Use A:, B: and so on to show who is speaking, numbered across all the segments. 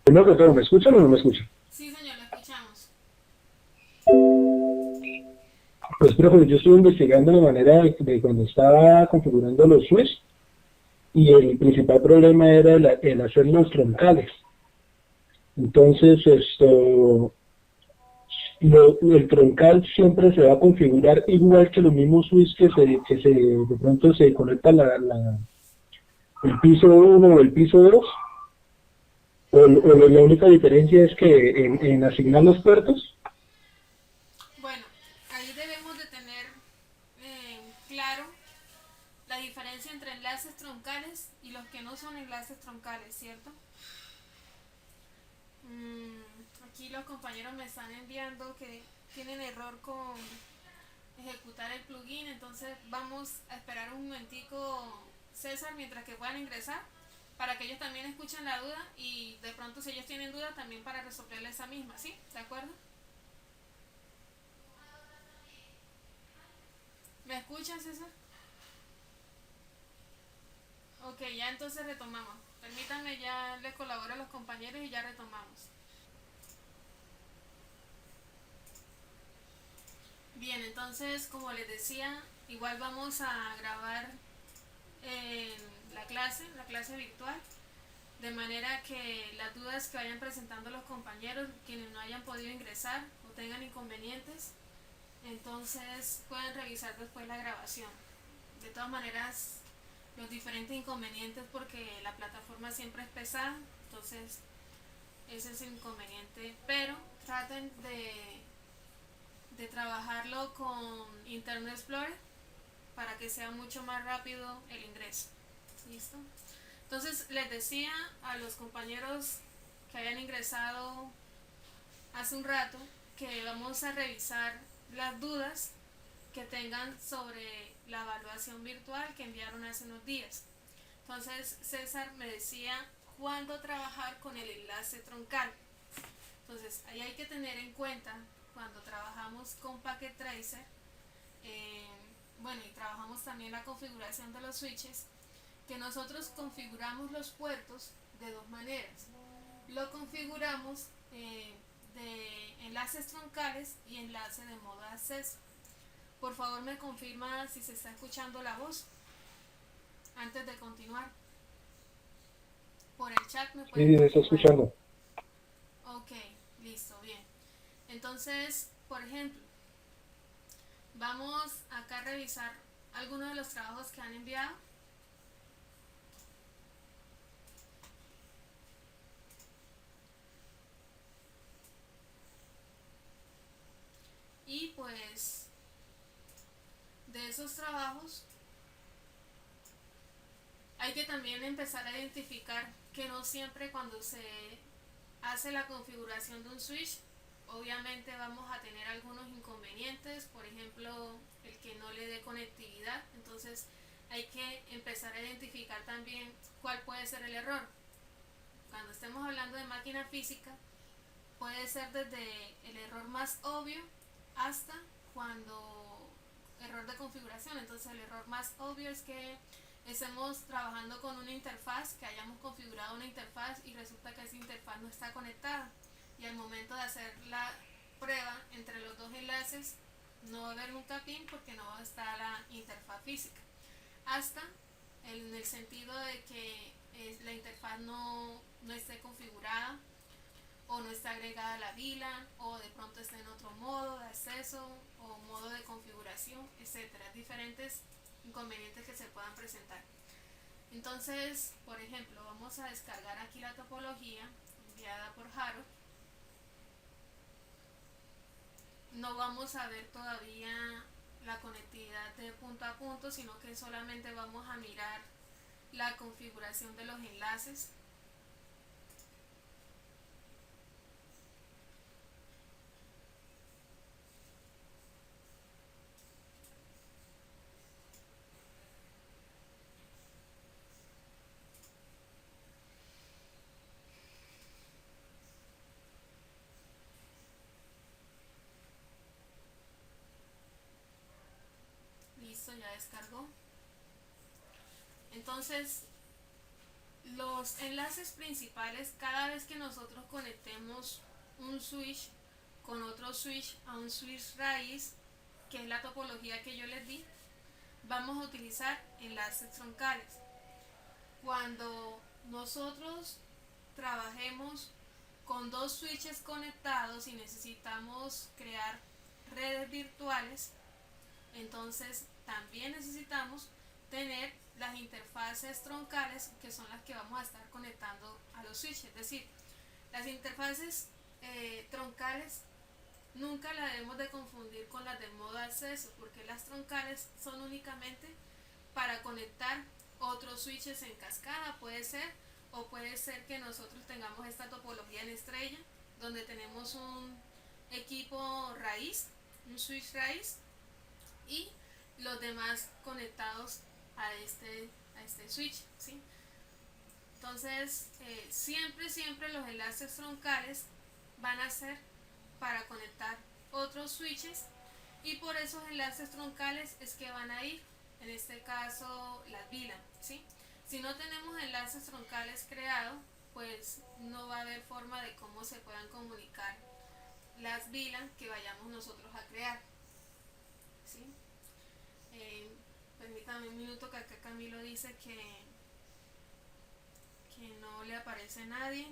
A: Primero que todo, ¿me escuchan o no me escuchan?
B: Sí, señor, lo escuchamos.
A: Pues, profe, yo estuve investigando la manera de cuando estaba configurando los switch y el principal problema era el hacer los troncales. Entonces, el troncal siempre se va a configurar igual que los mismos switch de pronto se conecta el piso uno o el piso 2 o la única diferencia es que en asignar los puertos.
B: Bueno, ahí debemos de tener claro la diferencia entre enlaces troncales y los que no son enlaces troncales, ¿cierto? Aquí los compañeros me están enviando que tienen error con ejecutar el plugin, entonces vamos a esperar un momentico, César, mientras que puedan ingresar, para que ellos también escuchen la duda y de pronto si ellos tienen duda también para resolverle esa misma, ¿sí? ¿De acuerdo? ¿Me escuchan, César? Ok, ya entonces retomamos. Permítanme, ya les colaboro a los compañeros y ya retomamos. Bien, entonces, como les decía, igual vamos a grabar la clase virtual, de manera que las dudas que vayan presentando los compañeros, quienes no hayan podido ingresar o tengan inconvenientes, entonces pueden revisar después la grabación. De todas maneras, los diferentes inconvenientes porque la plataforma siempre es pesada, entonces ese es el inconveniente, pero traten de trabajarlo con Internet Explorer para que sea mucho más rápido el ingreso. ¿Listo? Entonces les decía a los compañeros que hayan ingresado hace un rato que vamos a revisar las dudas que tengan sobre la evaluación virtual que enviaron hace unos días. Entonces César me decía cuándo trabajar con el enlace troncal. Entonces ahí hay que tener en cuenta cuando trabajamos con Packet Tracer, eh, bueno, y trabajamos también la configuración de los switches, que nosotros configuramos los puertos de dos maneras. Lo configuramos de enlaces troncales y enlace de modo de acceso. Por favor, me confirma si se está escuchando la voz antes de continuar. Por el chat me
A: Sí,
B: pueden
A: se está
B: confirmar.
A: escuchando.
B: Ok, listo, bien. Entonces, por ejemplo, vamos acá a revisar algunos de los trabajos que han enviado. Y pues de esos trabajos hay que también empezar a identificar que no siempre cuando se hace la configuración de un switch, obviamente vamos a tener algunos inconvenientes, por ejemplo, el que no le dé conectividad, entonces hay que empezar a identificar también cuál puede ser el error. Cuando estemos hablando de máquina física, puede ser desde el error más obvio hasta cuando error de configuración. Entonces el error más obvio es que estemos trabajando con una interfaz, que hayamos configurado una interfaz y resulta que esa interfaz no está conectada, y al momento de hacer la prueba entre los dos enlaces no va a haber nunca pin porque no está la interfaz física, hasta en el sentido de que la interfaz no esté configurada o no está agregada la VLAN o de pronto está en otro modo de acceso o modo de configuración, etcétera, diferentes inconvenientes que se puedan presentar. Entonces, por ejemplo, vamos a descargar aquí la topología enviada por Haro. No vamos a ver todavía la conectividad de punto a punto, sino que solamente vamos a mirar la configuración de los enlaces. Listo, ya descargó. Entonces, Los enlaces principales, cada vez que nosotros conectemos un switch con otro switch a un switch raíz, que es la topología que yo les di, vamos a utilizar enlaces troncales. Cuando nosotros trabajemos con dos switches conectados y necesitamos crear redes virtuales, entonces también necesitamos tener las interfaces troncales, que son las que vamos a estar conectando a los switches. Es decir, las interfaces troncales nunca la debemos de confundir con las del modo acceso, porque las troncales son únicamente para conectar otros switches en cascada, puede ser, o puede ser que nosotros tengamos esta topología en estrella, donde tenemos un equipo raíz, un switch raíz, y los demás conectados a este switch, ¿sí? Entonces, siempre los enlaces troncales van a ser para conectar otros switches, y por esos enlaces troncales es que van a ir, en este caso, las VLAN, ¿sí? Si no tenemos enlaces troncales creados, pues no va a haber forma de cómo se puedan comunicar las VLAN que vayamos nosotros a crear, ¿sí? Eh, Permítame un minuto, que acá Camilo dice que no le aparece nadie.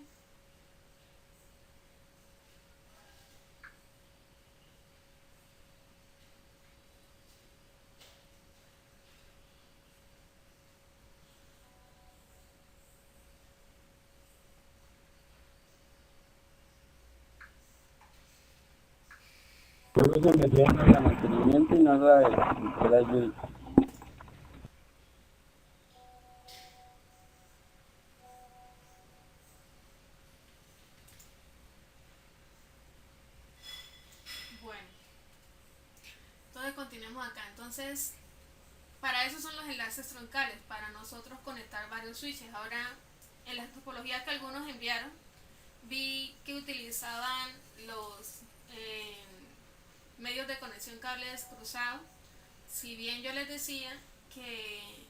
C: Luego se metieron en la mantenimiento y no sabe que era yo.
B: Bueno, entonces continuemos acá. Entonces, para eso son los enlaces troncales, para nosotros conectar varios switches. Ahora, en las topologías que algunos enviaron, vi que utilizaban los medios de conexión cables cruzados. Si bien yo les decía que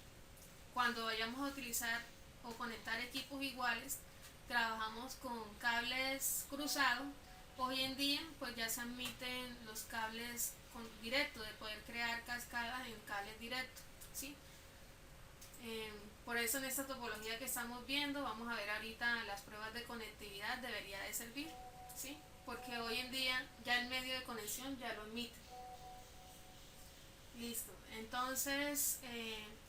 B: cuando vayamos a utilizar o conectar equipos iguales, trabajamos con cables cruzados, hoy en día pues ya se admiten los cables directos, de poder crear cascadas en cables directos, ¿sí? Por eso en esta topología que estamos viendo, vamos a ver ahorita las pruebas de conectividad, debería de servir, ¿sí? Porque hoy en día ya el medio de conexión ya lo admite. Listo, entonces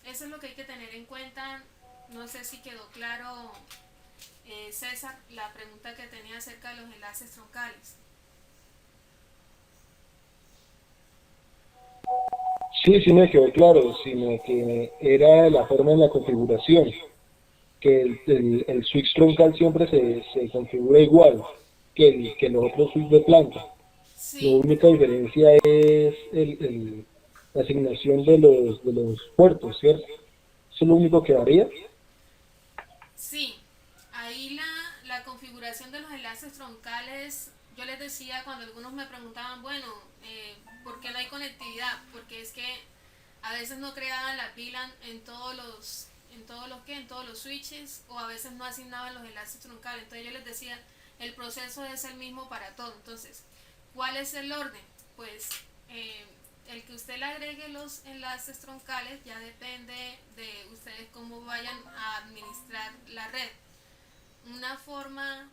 B: eso es lo que hay que tener en cuenta. No sé si quedó claro, César, la pregunta que tenía acerca de los enlaces troncales.
A: Sí, sí me quedó claro, sino que era la forma en la configuración, que el switch troncal siempre se configura igual que los otros switches de planta. La
B: Sí,
A: única diferencia es la asignación de los puertos, ¿cierto? Eso es lo único que varía.
B: sí, ahí la configuración de los enlaces troncales, yo les decía cuando algunos me preguntaban, bueno, ¿por qué no hay conectividad? Porque es que a veces no creaban la VLAN en todos los switches, o a veces no asignaban los enlaces troncales. Entonces yo les decía, el proceso es el mismo para todo. Entonces, ¿cuál es el orden? Pues eh, el que usted le agregue los enlaces troncales ya depende de ustedes cómo vayan a administrar la red. Una forma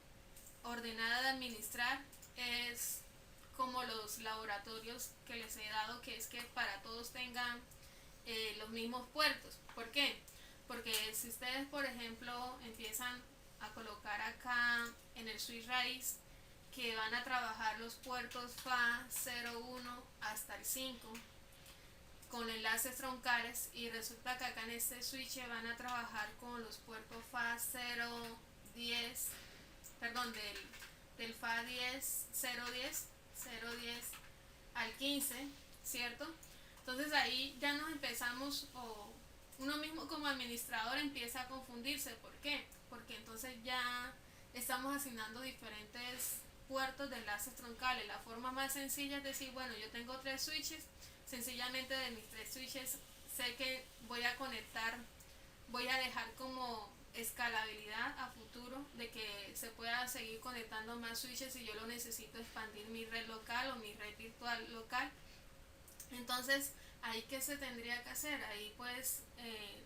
B: ordenada de administrar es como los laboratorios que les he dado, que es que para todos tengan los mismos puertos. ¿Por qué? Porque si ustedes, por ejemplo, empiezan a colocar acá en el switch raíz que van a trabajar los puertos FA 01 hasta el 5 con enlaces troncales, y resulta que acá en este switch van a trabajar con los puertos FA 010, perdón, del FA 10, 010 al 15, ¿cierto? Entonces ahí ya nos empezamos, o uno mismo como administrador empieza a confundirse. ¿Por qué? Porque entonces ya estamos asignando diferentes puertos de enlaces troncales. La forma más sencilla es decir, bueno, yo tengo 3 switches, sencillamente de mis 3 switches sé que voy a conectar, voy a dejar como escala escalabilidad a futuro, de que se pueda seguir conectando más switches si yo lo necesito expandir mi red local o mi red virtual local. Entonces, ahí qué se tendría que hacer, ahí pues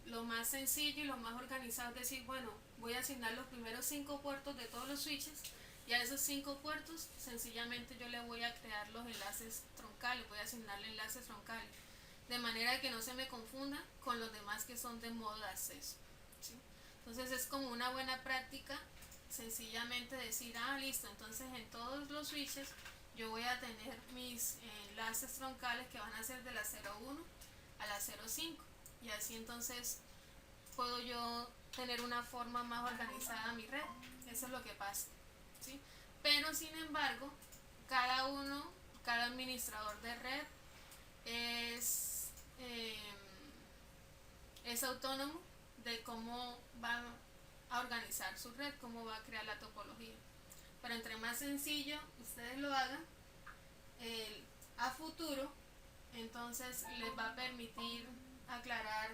B: lo más sencillo y lo más organizado es decir, bueno, voy a asignar los primeros 5 puertos de todos los switches, y a esos 5 puertos sencillamente yo le voy a crear los enlaces troncales, voy a asignarle enlaces troncales, de manera que no se me confunda con los demás que son de modo de acceso, ¿sí? Entonces es como una buena práctica sencillamente decir, listo, entonces en todos los switches yo voy a tener mis enlaces troncales que van a ser de la 0.1 a la 0.5, y así entonces puedo yo tener una forma más organizada mi red. Eso es lo que pasa, ¿sí? Pero sin embargo, cada administrador de red es, eh, es autónomo de cómo va a organizar su red, cómo va a crear la topología. Pero entre más sencillo ustedes lo hagan, a futuro, entonces les va a permitir aclarar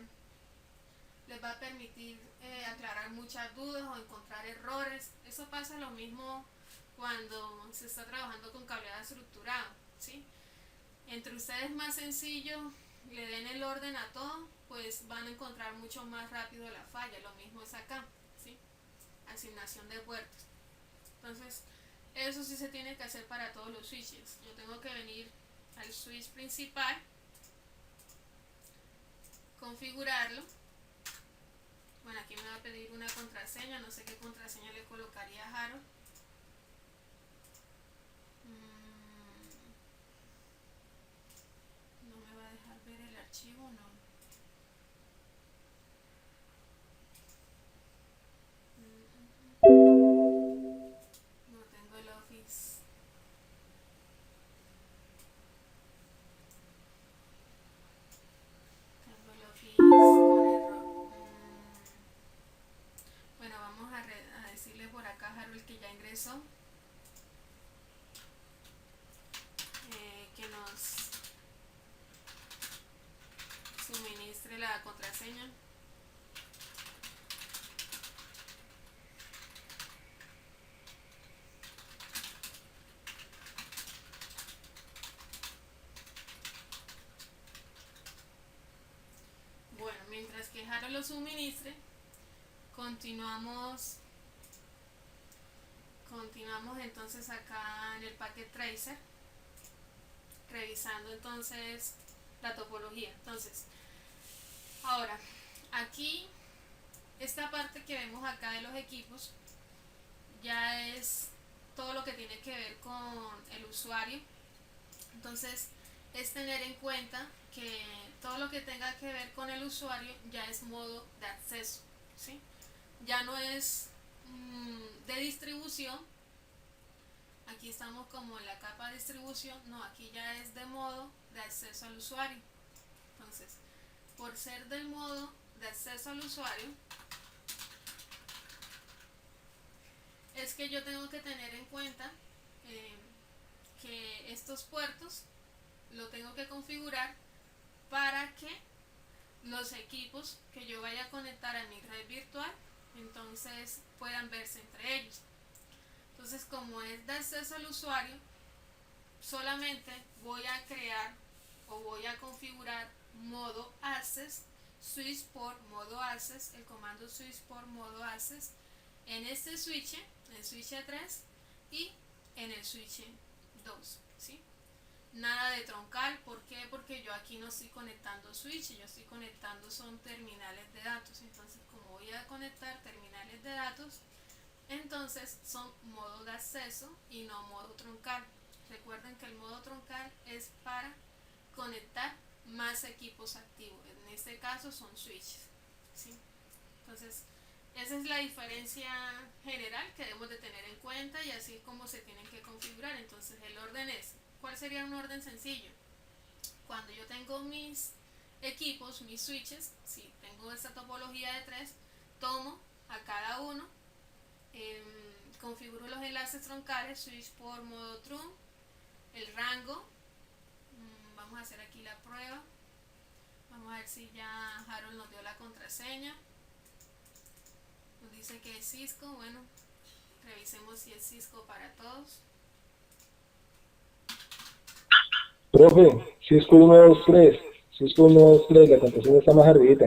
B: muchas dudas o encontrar errores. Eso pasa lo mismo cuando se está trabajando con cableado estructurado, ¿sí? Entre ustedes más sencillo le den el orden a todo, pues van a encontrar mucho más rápido la falla. Lo mismo es acá, ¿sí? Asignación de puertos. Entonces, eso sí se tiene que hacer para todos los switches. Yo tengo que venir al switch principal, configurarlo. Bueno, aquí me va a pedir una contraseña, no sé qué contraseña le colocaría a Harold. No me va a dejar ver el archivo, no. No tengo el Office. Tengo el Office con error. Bueno, vamos a decirle por acá a Harold que ya ingresó. Que nos suministre la contraseña. Bueno, mientras que Harold lo suministre, continuamos entonces acá en el Packet Tracer, revisando entonces la topología. Entonces, ahora, aquí, esta parte que vemos acá de los equipos, ya es todo lo que tiene que ver con el usuario. Entonces, es tener en cuenta que todo lo que tenga que ver con el usuario ya es modo de acceso, ¿sí? Ya no es de distribución. Aquí estamos como en la capa de distribución, no, aquí ya es de modo de acceso al usuario. Entonces, por ser del modo de acceso al usuario, es que yo tengo que tener en cuenta que estos puertos lo tengo que configurar para que los equipos que yo vaya a conectar a mi red virtual entonces puedan verse entre ellos. Entonces, como es de acceso al usuario, solamente voy a crear o voy a configurar modo access, switch por modo access, el comando switch por modo access en este switch, en el switch 3 y en el switch 2, ¿sí? Nada de troncal. ¿Por qué? Porque yo aquí no estoy conectando switch, yo estoy conectando son terminales de datos. Entonces, como voy a conectar terminales de datos, entonces son modo de acceso y no modo troncal. Recuerden que el modo troncal es para conectar más equipos activos. En este caso son switches, ¿sí? Entonces, esa es la diferencia general que debemos de tener en cuenta, y así es como se tienen que configurar. Entonces, el orden es, ¿cuál sería un orden sencillo? Cuando yo tengo mis equipos, mis switches, si tengo esta topología de 3, tomo a cada uno, configuro los enlaces troncales, switch por modo trunk, el rango, vamos a hacer aquí la prueba, vamos a ver si ya Harold nos dio la contraseña. Nos Dice que es Cisco. Bueno, revisemos si es Cisco para todos.
A: Profe, Cisco 123, Cisco 123, la contraseña está más arribita.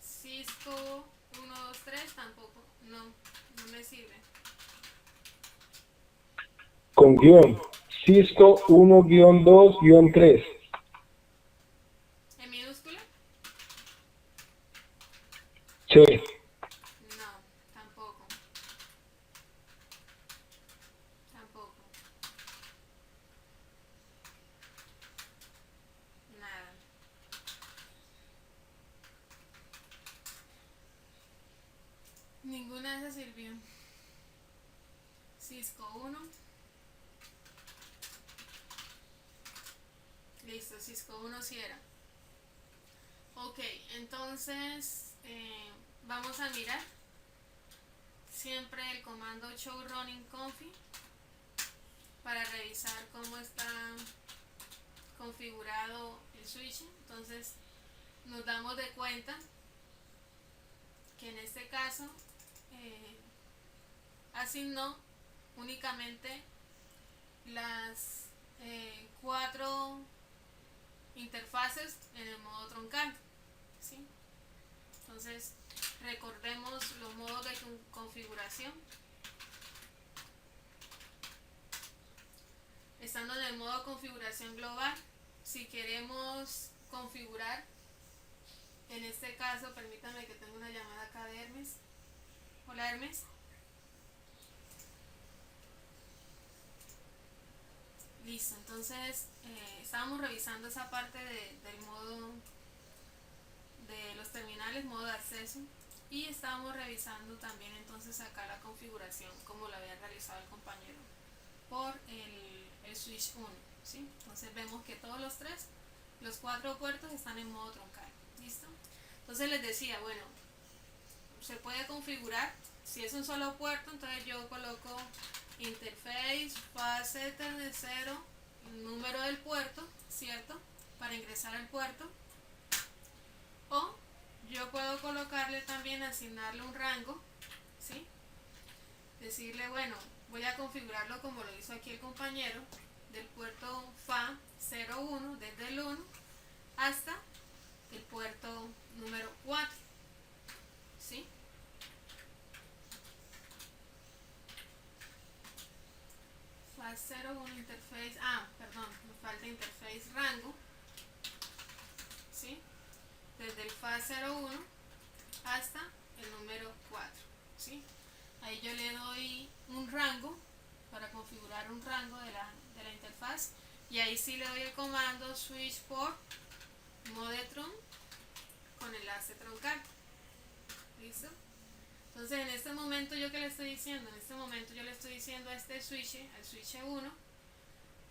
B: Cisco 123 tampoco, no me sirve.
A: Con guión, Cisco 1-2-3.
B: ¿En minúscula?
A: Sí.
B: No, tampoco. Tampoco. Nada. Ninguna de esas sirvió. Cisco 1. Listo, Cisco 1 sí era. Ok, entonces vamos a mirar siempre el comando show running config para revisar cómo está configurado el switch. Entonces nos damos de cuenta que en este caso asignó únicamente las 4 interfaces en el modo troncal, ¿sí? Entonces recordemos los modos de configuración. Estando en el modo configuración global, si queremos configurar, en este caso, permítanme que tengo una llamada acá de Hermes. Hola Hermes. Listo, entonces estábamos revisando esa parte del modo de los terminales, modo de acceso, y estábamos revisando también entonces acá la configuración como la había realizado el compañero por el switch 1, ¿sí? Entonces vemos que todos los 4 puertos están en modo troncal. ¿Listo? Entonces les decía, bueno, se puede configurar, si es un solo puerto, entonces yo coloco interface, fase de 0, número del puerto, ¿cierto? Para ingresar al puerto. O yo puedo colocarle también, asignarle un rango, ¿sí? Decirle, bueno, voy a configurarlo como lo hizo aquí el compañero, del puerto FA 01, desde el 1 hasta el puerto número 4, ¿sí? FA 01 interface, perdón, me falta interface rango, ¿sí? Desde el FA 01 hasta el número 4, ¿sí? Ahí yo le doy un rango para configurar un rango de la interfaz, y ahí sí le doy el comando switch port modetron con enlace troncal. ¿Listo? Entonces en este momento yo, ¿qué le estoy diciendo? En este momento yo le estoy diciendo a este switch, al switch 1,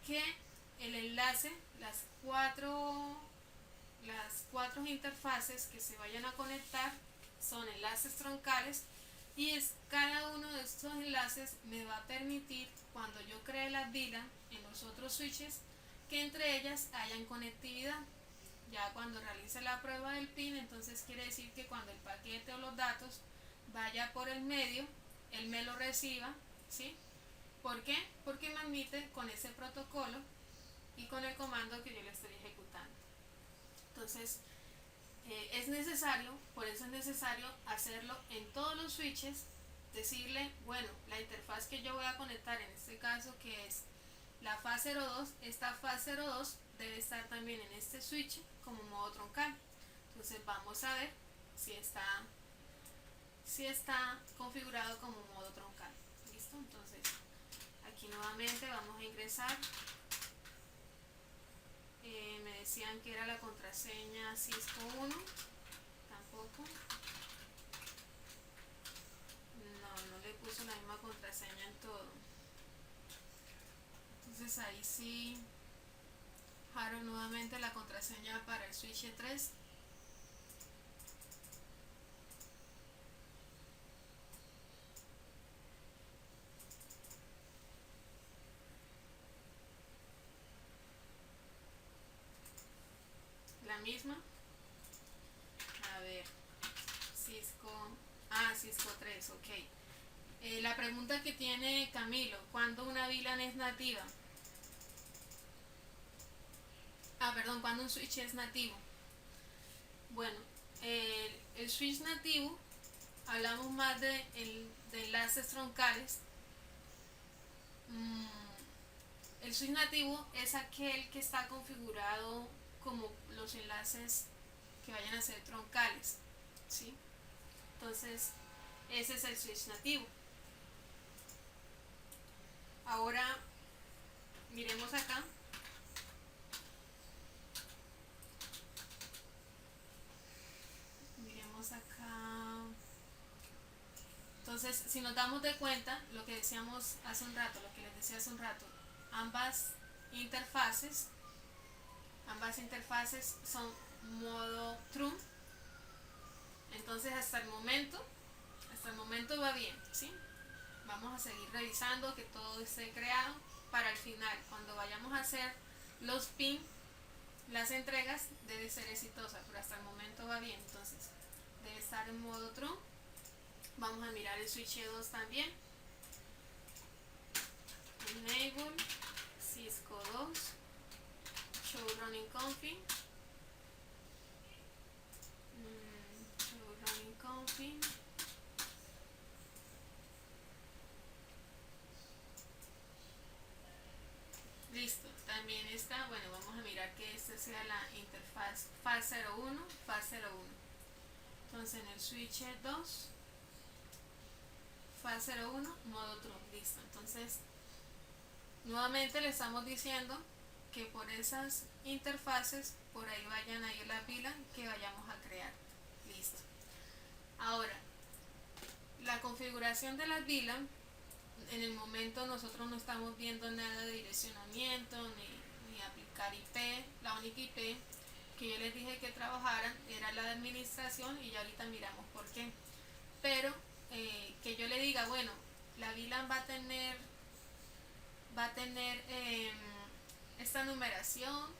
B: que el enlace, las cuatro interfaces que se vayan a conectar son enlaces troncales, y cada uno de estos enlaces me va a permitir, cuando yo cree la VLAN en los otros switches, que entre ellas hayan conectividad. Ya cuando realice la prueba del PIN, entonces quiere decir que cuando el paquete o los datos vaya por el medio, él me lo reciba, ¿sí? ¿Por qué? Porque me admite con ese protocolo y con el comando que yo le estoy ejecutando. Entonces es necesario, por eso es necesario hacerlo en todos los switches, decirle, bueno, la interfaz que yo voy a conectar, en este caso que es la fase 02, esta fase 02 debe estar también en este switch como modo troncal. Entonces vamos a ver si está configurado como modo troncal. ¿Listo? Entonces aquí nuevamente vamos a ingresar. Me decían que era la contraseña Cisco 1, tampoco. No le puso la misma contraseña en todo. Entonces ahí sí jaro nuevamente la contraseña para el switch 3. La misma. A ver, Cisco Ah, Cisco 3, ok. La pregunta que tiene Camilo, ¿cuándo una VLAN es nativa? Ah, perdón, ¿cuándo un switch es nativo? Bueno, el switch nativo, hablamos más de enlaces troncales. El switch nativo es aquel que está configurado como los enlaces que vayan a ser troncales, ¿sí? Entonces, ese es el switch nativo. Ahora, miremos acá. Miremos acá. Entonces, si nos damos de cuenta, lo que decíamos hace un rato, lo que les decía hace un rato, ambas interfaces son modo true. Entonces, hasta el momento va bien, ¿sí? Vamos a seguir revisando que todo esté creado para el final, cuando vayamos a hacer los pin, las entregas, debe ser exitosa, pero hasta el momento va bien. Entonces, debe estar en modo true. Vamos a mirar el switch 2 también. Enable, Cisco 2, show running config. Show running config. Listo, también está, bueno, vamos a mirar que esta sea la interfaz FAS01, FAS01. Entonces en el switch 2, FAS01, modo true, listo. Entonces, nuevamente le estamos diciendo que por esas interfaces, por ahí vayan a ir la pila que vayamos a crear. Listo. Ahora, la configuración de las VLAN, en el momento nosotros no estamos viendo nada de direccionamiento ni aplicar IP. La única IP que yo les dije que trabajaran era la de administración y ya ahorita miramos por qué. Pero que yo le diga, bueno, la VLAN va a tener esta numeración,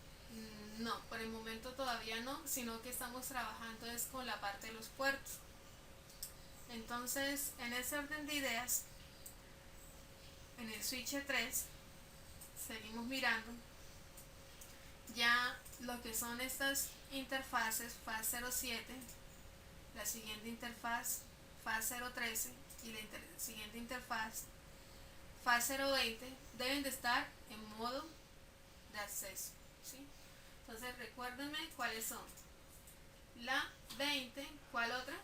B: no, por el momento todavía no, sino que estamos trabajando es con la parte de los puertos. Entonces, en ese orden de ideas, en el switch 3 seguimos mirando ya lo que son estas interfaces FAS07, la siguiente interfaz FAS013 y la siguiente interfaz FAS020 deben de estar en modo de acceso, ¿sí? Entonces recuérdenme cuáles son. La 20, ¿cuál otra?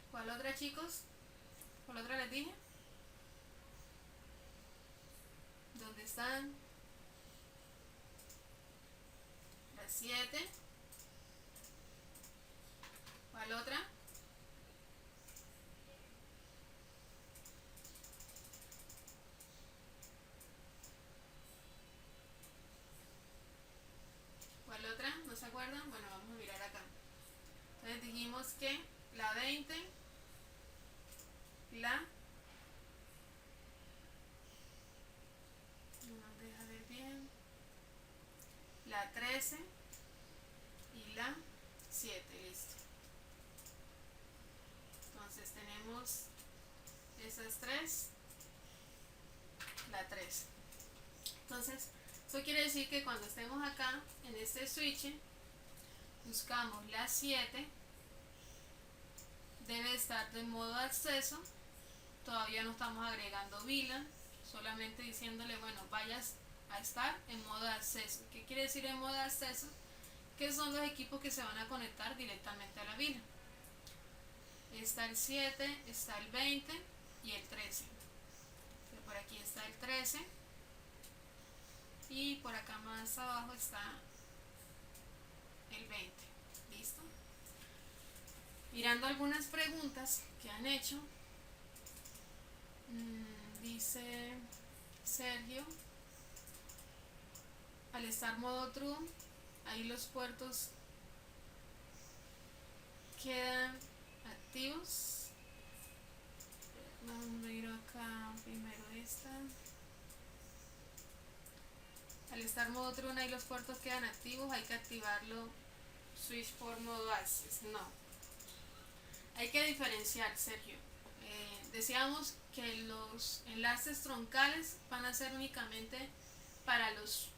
B: ¿Cuál otra, chicos? ¿Cuál otra les dije? ¿Dónde están? La 7. ¿Cuál otra? ¿Cuál otra? ¿No se acuerdan? Bueno, vamos a mirar acá. Entonces dijimos que la 20, la... no nos deja ver bien. La 13 y la 7, listo. Entonces tenemos esas tres, la 13. Entonces, eso quiere decir que cuando estemos acá en este switch, buscamos la 7, debe estar de modo de acceso. Todavía no estamos agregando VLAN, solamente diciéndole, bueno, vayas a estar en modo de acceso. ¿Qué quiere decir en modo de acceso? Que son los equipos que se van a conectar directamente a la VLAN. Está el 7, está el 20 y el 13. Entonces, por aquí está el 13 y por acá más abajo está el 20. ¿Listo? Mirando algunas preguntas que han hecho, dice Sergio, al estar modo true, ahí los puertos quedan activos. Vamos a ir acá primero esta. Al estar modo true, ahí los puertos quedan activos, hay que activarlo switch por modo access. No. hay que diferenciar, Sergio. Decíamos que los enlaces troncales van a ser únicamente para los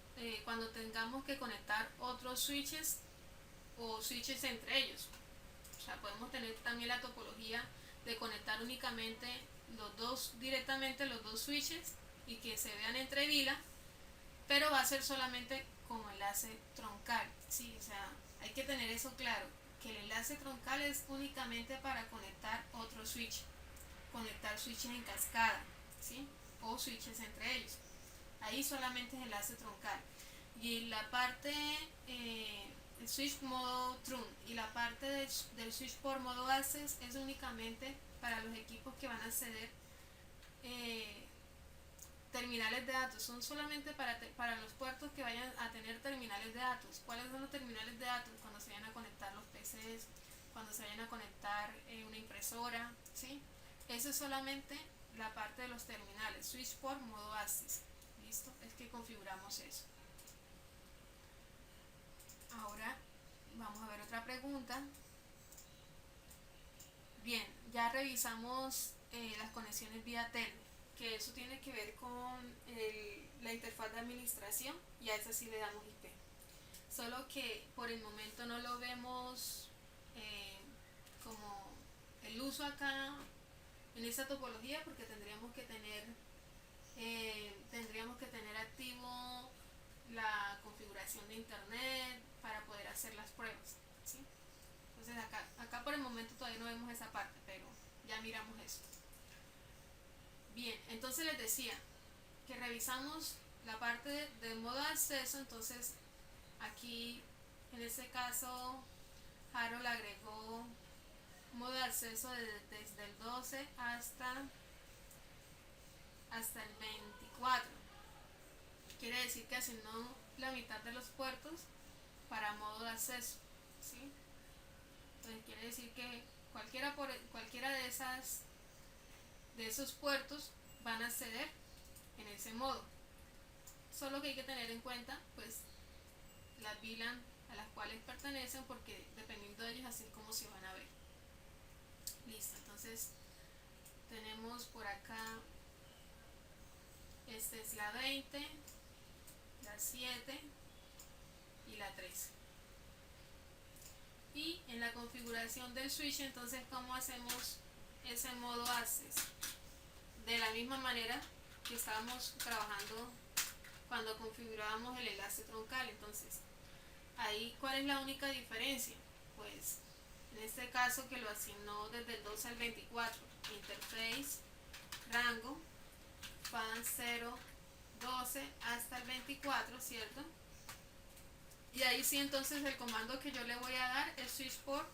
B: cuando tengamos que conectar otros switches o switches entre ellos. O sea, podemos tener también la topología de conectar únicamente directamente los dos switches y que se vean entre vila, pero va a ser solamente como enlace troncal, ¿sí? O sea, hay que tener eso claro, que el enlace troncal es únicamente para conectar otro switch, conectar switches en cascada, ¿sí? O switches entre ellos. Ahí solamente es enlace troncal. Y la parte el switch modo trun y la parte del switch por modo access es únicamente para los equipos que van a acceder terminales de datos. Son solamente para los puertos que vayan a tener terminales de datos. ¿Cuáles son los terminales de datos? Cuando se vayan a conectar los PCs, cuando se vayan a conectar una impresora, ¿sí? Eso es solamente la parte de los terminales, switch por modo access. ¿Listo? Es que configuramos eso. Ahora vamos a ver otra pregunta. Bien, ya revisamos las conexiones vía Telnet, que eso tiene que ver con la interfaz de administración, y a esa sí le damos IP. Solo que por el momento no lo vemos como el uso acá en esta topología, porque tendríamos que tener activo la configuración de internet para poder hacer las pruebas, ¿sí? Entonces acá por el momento todavía no vemos esa parte, pero ya miramos eso. Bien, entonces les decía que revisamos la parte de modo de acceso. Entonces aquí en este caso Harold agregó modo de acceso desde el 12 hasta el 24. Quiere decir que asignó la mitad de los puertos para modo de acceso, ¿sí? Entonces quiere decir que cualquiera de esos puertos van a acceder en ese modo. Solo que hay que tener en cuenta pues las VLAN a las cuales pertenecen, porque dependiendo de ellos así como se van a ver. Listo, entonces tenemos por acá, esta es la 20, la 7 y la 13. Y en la configuración del switch, entonces, ¿cómo hacemos ese modo access? De la misma manera que estábamos trabajando cuando configurábamos el enlace troncal. Entonces, ahí, ¿cuál es la única diferencia? Pues en este caso que lo asignó desde el 12 al 24, interface, rango, fan 0, 12 hasta el 24, ¿cierto? Y ahí sí, entonces el comando que yo le voy a dar es switch por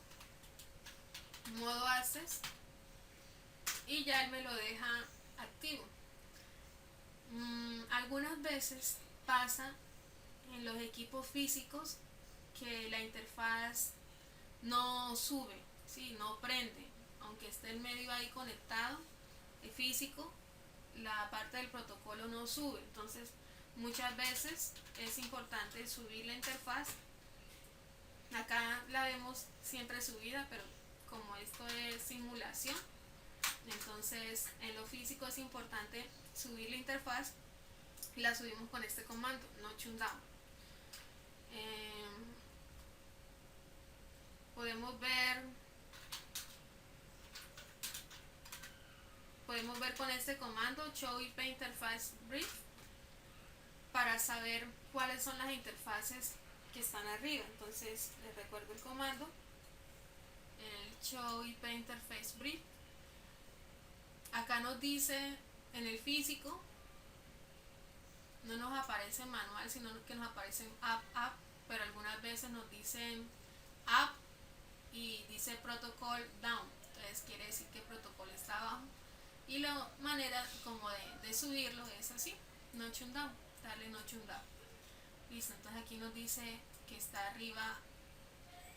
B: modo access, y ya él me lo deja activo. Algunas veces pasa en los equipos físicos que la interfaz no sube, ¿sí? No prende, aunque esté el medio ahí conectado, físico, la parte del protocolo no sube. Entonces muchas veces es importante subir la interfaz. Acá la vemos siempre subida, pero como esto es simulación, entonces en lo físico es importante subir la interfaz, y la subimos con este comando, notch down. Podemos ver con este comando show IP interface brief para saber cuáles son las interfaces que están arriba. Entonces les recuerdo el comando, el show IP interface brief. Acá nos dice en el físico, no nos aparece manual, sino que nos aparecen app, pero algunas veces nos dicen app y dice protocol down. Entonces quiere decir que el protocolo está abajo, y la manera como de subirlo es así, notch down, darle notch down. Listo, entonces aquí nos dice que está arriba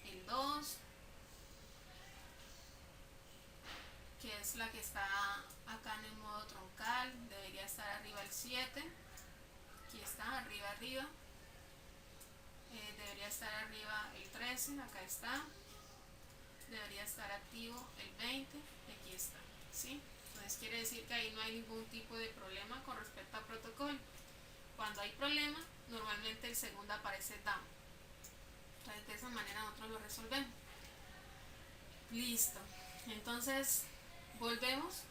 B: el 2, que es la que está acá en el modo troncal. Debería estar arriba el 7, aquí está arriba. Debería estar arriba el 13, acá está. debería estar activo el 20, y aquí está, ¿sí? Entonces quiere decir que ahí no hay ningún tipo de problema con respecto al protocolo. Cuando hay problema, normalmente el segundo aparece down. Entonces de esa manera nosotros lo resolvemos. Listo. Entonces volvemos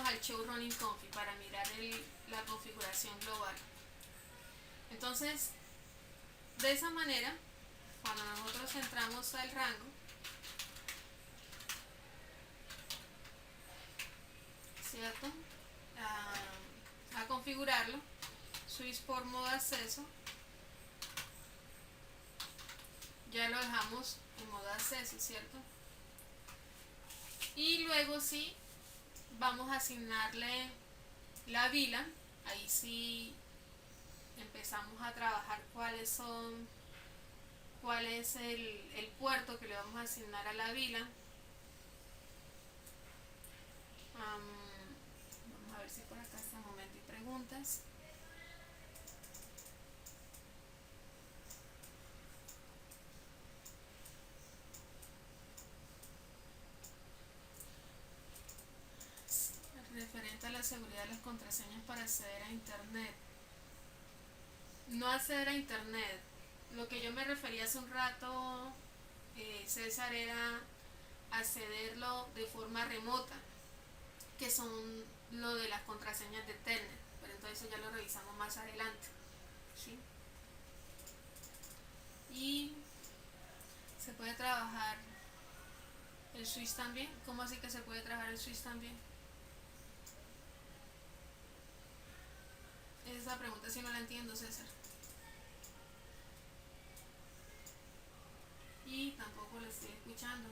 B: al show running config para mirar la configuración global. Entonces de esa manera, cuando nosotros entramos al rango, ¿cierto? A configurarlo, switch por modo acceso, ya lo dejamos en modo acceso, ¿cierto? Y luego sí vamos a asignarle la VLAN. Ahí sí empezamos a trabajar cuál es el puerto que le vamos a asignar a la VLAN. Vamos a ver si por acá hasta el momento hay preguntas. Referente a la seguridad de las contraseñas para acceder a internet. No acceder a internet. Lo que yo me refería hace un rato, César, era accederlo de forma remota, que son lo de las contraseñas de Telnet, pero entonces eso ya lo revisamos más adelante, ¿sí? Y se puede trabajar el switch también. ¿Cómo así que se puede trabajar el switch también? Esa pregunta sí no la entiendo, César. Y tampoco la estoy escuchando.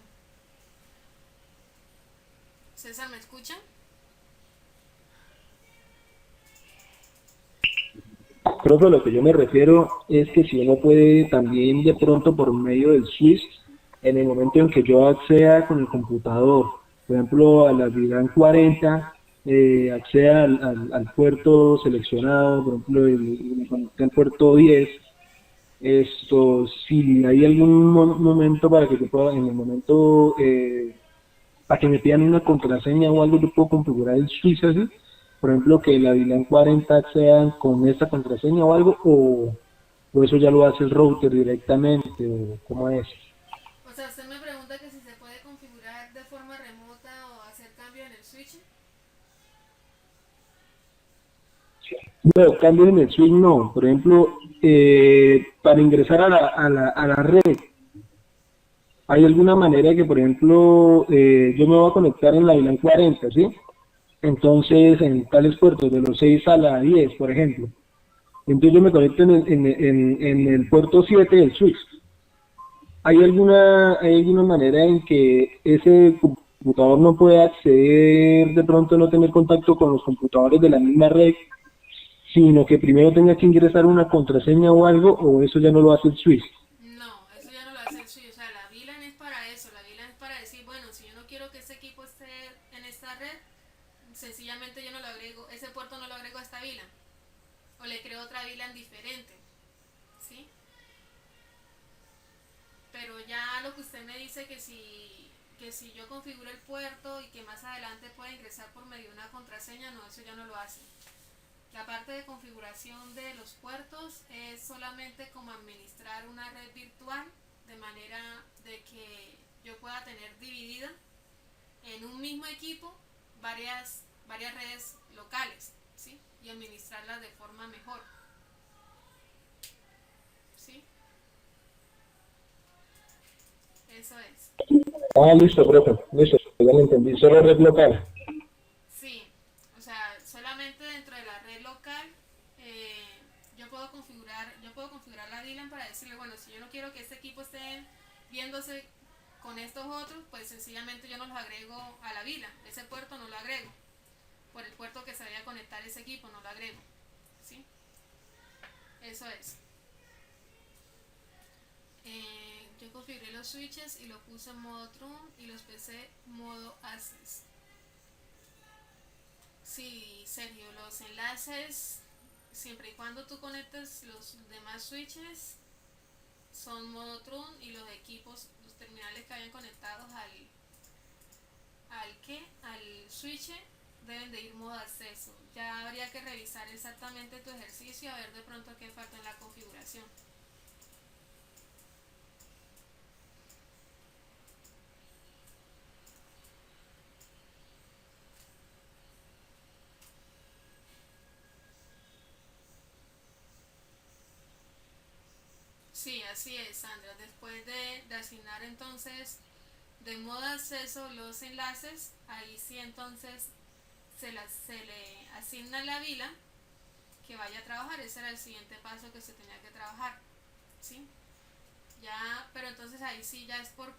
B: César, ¿me escucha?
A: Creo que a lo que yo me refiero es que si uno puede también de pronto por medio del switch, en el momento en que yo acceda con el computador, por ejemplo a la VLAN 40, acceda al puerto seleccionado, por ejemplo me conecté al puerto 10, esto, si hay algún momento para que yo pueda, en el momento, para que me pidan una contraseña o algo, yo puedo configurar el switch así, por ejemplo, que la VLAN 40 sean con esta contraseña o algo, o eso ya lo hace el router directamente, o cómo es.
B: O sea, usted me pregunta que si se puede configurar de forma remota o hacer cambios en el switch.
A: Bueno, cambios en el switch no, por ejemplo, para ingresar a la red, hay alguna manera que, por ejemplo, yo me voy a conectar en la VLAN 40, ¿sí? Entonces, en tales puertos, de los 6 a la 10, por ejemplo. Entonces yo me conecto en el puerto 7 del switch. ¿Hay alguna manera en que ese computador no pueda acceder, de pronto no tener contacto con los computadores de la misma red, sino que primero tenga que ingresar una contraseña o algo, o eso ya no lo hace el switch?
B: No, eso ya no lo hace el switch. O sea, la VLAN es para eso. La VLAN es para decir, bueno, si yo no quiero que ese equipo esté en esta red, sencillamente yo no lo agrego, ese puerto no lo agrego a esta VLAN. O le creo otra VLAN diferente, ¿sí? Pero ya lo que usted me dice que si yo configuro el puerto y que más adelante pueda ingresar por medio de una contraseña, no, eso ya no lo hace. La parte de configuración de los puertos es solamente como administrar una red virtual, de manera de que yo pueda tener dividida en un mismo equipo varias redes locales, ¿sí? Y administrarlas de forma mejor, ¿sí? Eso es.
A: Ah, listo, profe, listo, ya lo entendí, solo red local.
B: Sí, o sea, solamente dentro de la red local yo puedo configurar la VLAN para decirle, bueno, si yo no quiero que este equipo esté viéndose con estos otros, pues sencillamente yo no los agrego a la VLAN, ese puerto no lo agrego, por el puerto que se vaya a conectar ese equipo no lo agrego, ¿sí? Eso es. Yo configuré los switches y los puse en modo Trun y los PC modo Access. Sí, Sergio, los enlaces, siempre y cuando tú conectes los demás switches, son modo Trun y los equipos, terminales que vayan conectados al switch deben de ir modo acceso. Ya habría que revisar exactamente tu ejercicio, a ver de pronto qué falta en la configuración. Sí, así es, Sandra. Después de asignar entonces de modo acceso los enlaces, ahí sí entonces se le asigna la vila que vaya a trabajar. Ese era el siguiente paso que se tenía que trabajar, ¿sí? Ya, pero entonces ahí sí ya es por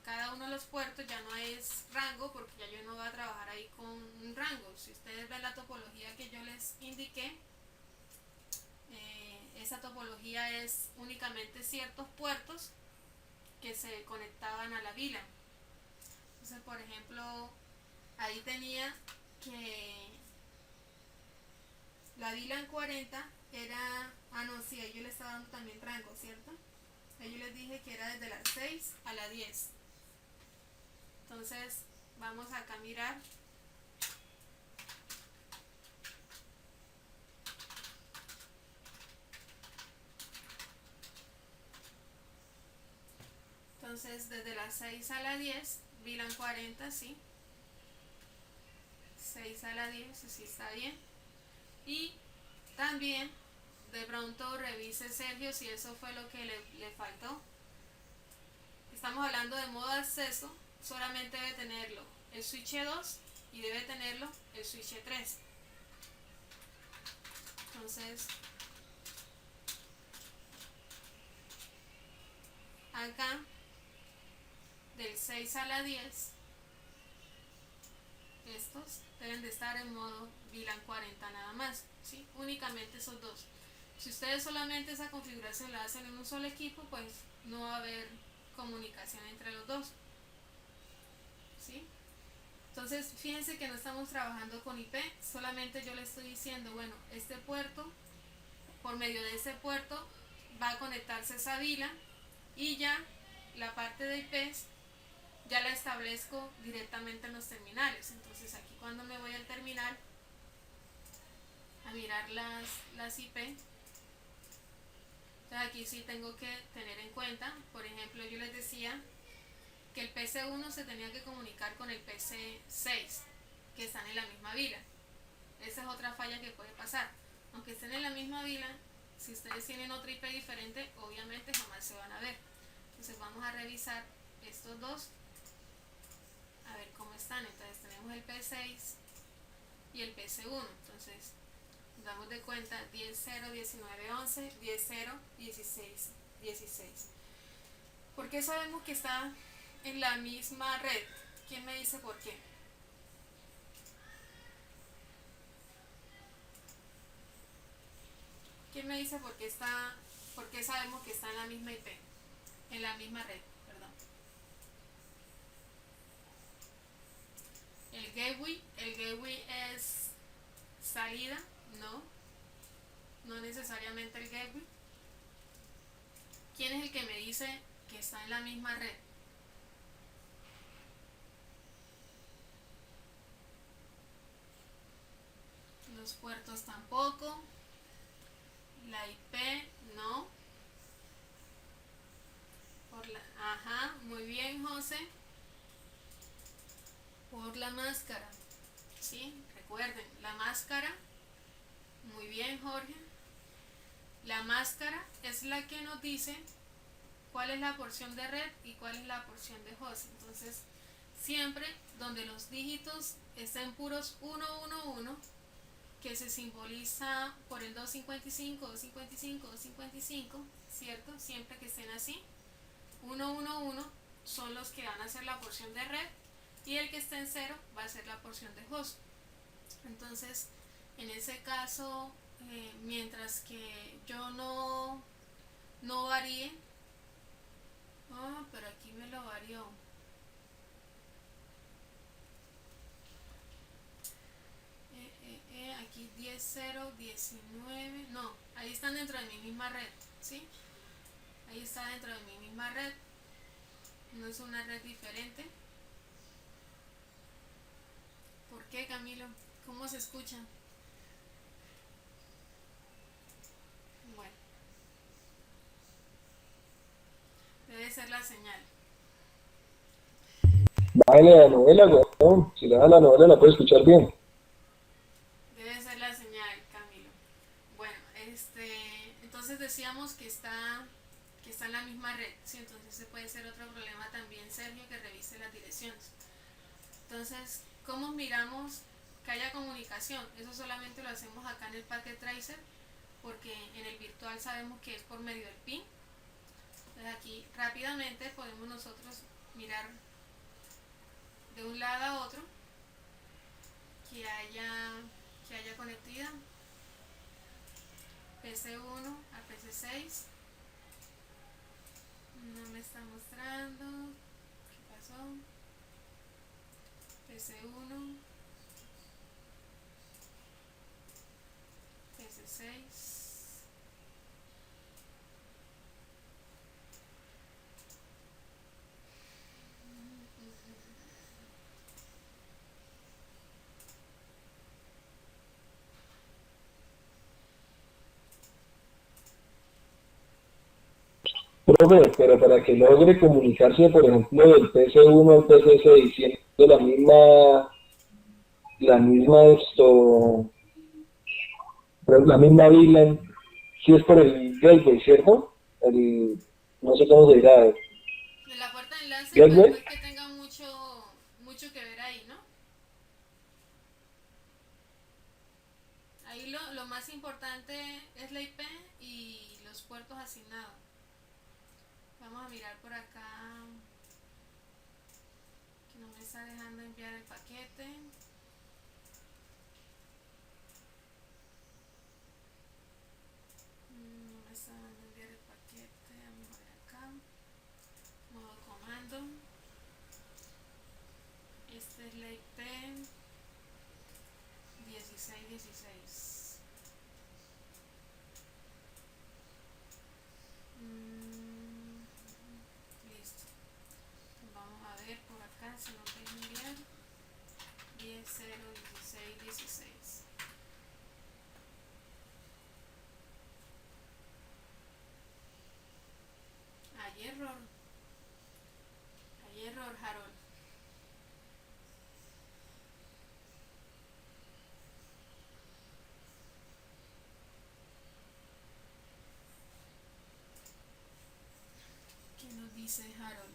B: cada uno de los puertos, ya no es rango, porque ya yo no voy a trabajar ahí con un rango. Si ustedes ven la topología que yo les indiqué, esa topología es únicamente ciertos puertos que se conectaban a la vila. Entonces, por ejemplo, ahí tenía que la VLAN 40 era, no, sí, ahí yo le estaba dando también rango, ¿cierto? Ahí yo les dije que era desde las 6 a las 10. Entonces, vamos acá a mirar. Entonces, desde las 6 a las 10, VLAN 40, sí. 6 a las 10, sí está bien. Y también, de pronto revise Sergio si eso fue lo que le faltó. Estamos hablando de modo de acceso, solamente debe tenerlo el switch 2 y debe tenerlo el switch 3. Entonces, acá, del 6 a la 10, estos deben de estar en modo VLAN 40 nada más, ¿sí? Únicamente esos dos. Si ustedes solamente esa configuración la hacen en un solo equipo, pues no va a haber comunicación entre los dos, ¿sí? Entonces, fíjense que no estamos trabajando con IP, solamente yo le estoy diciendo, bueno, este puerto, por medio de ese puerto va a conectarse esa vila, y ya la parte de IPs ya la establezco directamente en los terminales. Entonces aquí cuando me voy al terminal a mirar las IP, entonces aquí sí tengo que tener en cuenta, por ejemplo, yo les decía que el PC1 se tenía que comunicar con el PC6, que están en la misma vila. Esa es otra falla que puede pasar. Aunque estén en la misma vila, si ustedes tienen otra IP diferente, obviamente jamás se van a ver. Entonces vamos a revisar estos dos, a ver cómo están. Entonces tenemos el P6 y el PC1. Entonces damos de cuenta 10.0, 19.11, 10.0, 16, 16. ¿Por qué sabemos que está en la misma red? ¿Quién me dice por qué? ¿Quién me dice por qué sabemos que está en la misma IP? En la misma red, perdón. El gateway es salida, no necesariamente el gateway. ¿Quién es el que me dice que está en la misma red? Los puertos tampoco. La IP no. Ajá, muy bien, José. Por la máscara, ¿sí? Recuerden, la máscara, muy bien, Jorge. La máscara es la que nos dice cuál es la porción de red y cuál es la porción de host. Entonces, siempre donde los dígitos estén puros 111, que se simboliza por el 255, 255, 255, ¿cierto? Siempre que estén así, 111 son los que van a ser la porción de red, y el que esté en 0 va a ser la porción de host. Entonces, en ese caso, mientras que yo no varíe, pero aquí me lo varió. Aquí 10.0, 19, no, ahí están dentro de mi misma red, ¿sí? Ahí está dentro de mi misma red. no es una red diferente. ¿Por qué, Camilo? ¿Cómo se escucha? Bueno, debe ser la señal.
A: Bájale la novela, weón. Si le da la novela la puede escuchar bien.
B: Debe ser la señal, Camilo. Bueno, entonces decíamos que está en la misma red, ¿sí? Entonces ese puede ser otro problema también, Sergio, que revise las direcciones. Entonces, ¿cómo miramos que haya comunicación? Eso solamente lo hacemos acá en el Packet Tracer, porque en el virtual sabemos que es por medio del PIN. Entonces aquí rápidamente podemos nosotros mirar de un lado a otro que haya conectividad. PC1 a PC6. No me está mostrando. ¿Qué pasó? PC1, PC6.
A: Profe, pero para que logre comunicarse, por ejemplo, del PC1 al PC6, siendo la misma la misma VLAN, si es por el gateway, ¿cierto? No sé cómo se dirá,
B: De la puerta de enlace, pues no
A: gateway.
B: es que tenga mucho que ver ahí, ¿no? Ahí lo más importante es la IP y los puertos asignados. Vamos a mirar por acá que no me está dejando enviar el paquete. No me está dejando enviar el paquete. Vamos a ver acá. Modo comando. Esta es la IP 1616. Listo. Vamos a ver por acá si nos deja enviar 10.0.16.16. Hay error, Harold. ¿Qué nos dice Harold?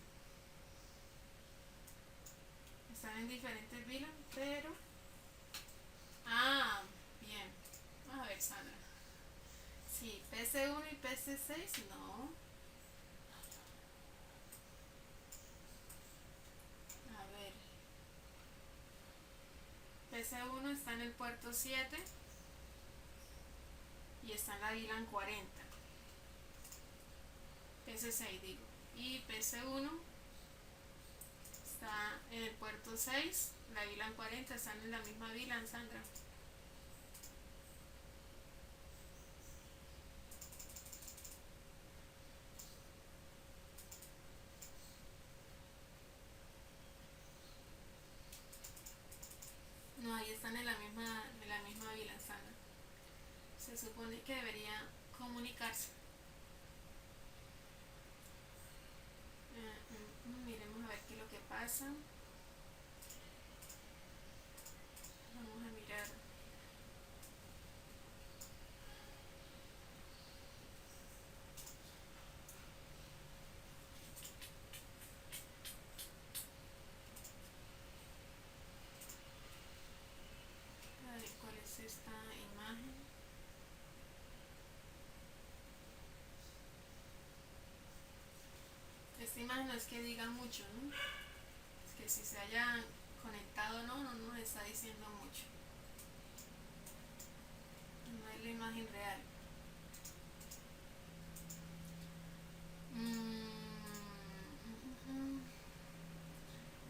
B: Están en diferentes VLAN, pero... Ah, bien. Vamos a ver, Sandra. Sí, PC1 y PC6, no. A ver. PC1 está en el puerto 7 y está en la VLAN 40. PC6 digo. Y PC1 está en el puerto 6, la VLAN 40, están en la misma VLAN, Sandra. No, ahí están en la misma VLAN, Sandra. Se supone que debería comunicarse. Miremos a ver qué es lo que pasa. Vamos a mirar. A ver cuál es esta imagen. Esta imagen no es que diga mucho, ¿no? Es que si se haya conectado no nos está diciendo mucho. No es la imagen real.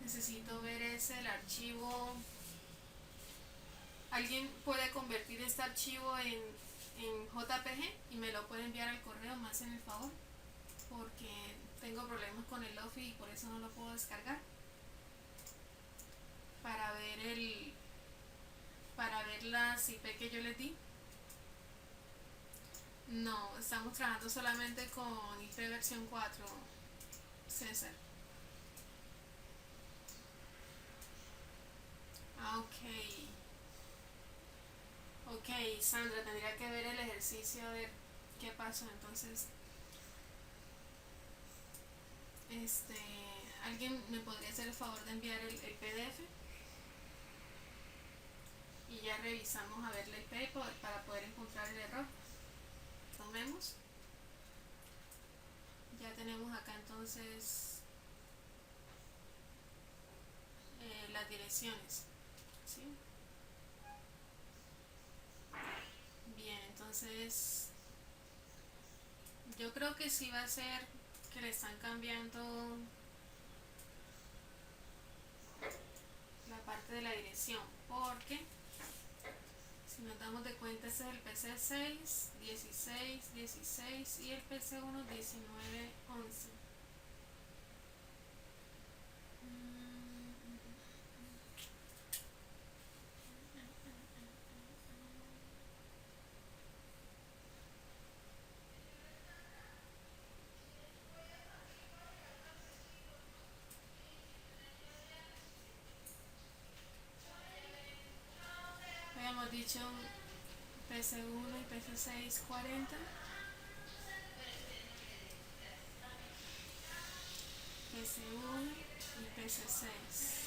B: Necesito ver el archivo. ¿Alguien puede convertir este archivo en JPG y me lo puede enviar al correo, más en el favor? Porque tengo problemas con el Office y por eso no lo puedo descargar. Para ver las IP que yo les di. No, estamos trabajando solamente con IP versión 4, César. Ok. Ok, Sandra, tendría que ver el ejercicio a ver qué pasó. Entonces, ¿alguien me podría hacer el favor de enviar el PDF? Y ya revisamos a ver la IP para poder encontrar el error. Tomemos. Ya tenemos acá entonces las direcciones. ¿Sí? Bien, entonces yo creo que sí va a ser que le están cambiando la parte de la dirección, porque si nos damos de cuenta ese es el PC6, 16, 16 y el PC1, 19, 11. Habíamos dicho PC1 y PC6, 40. PC1 y PC6.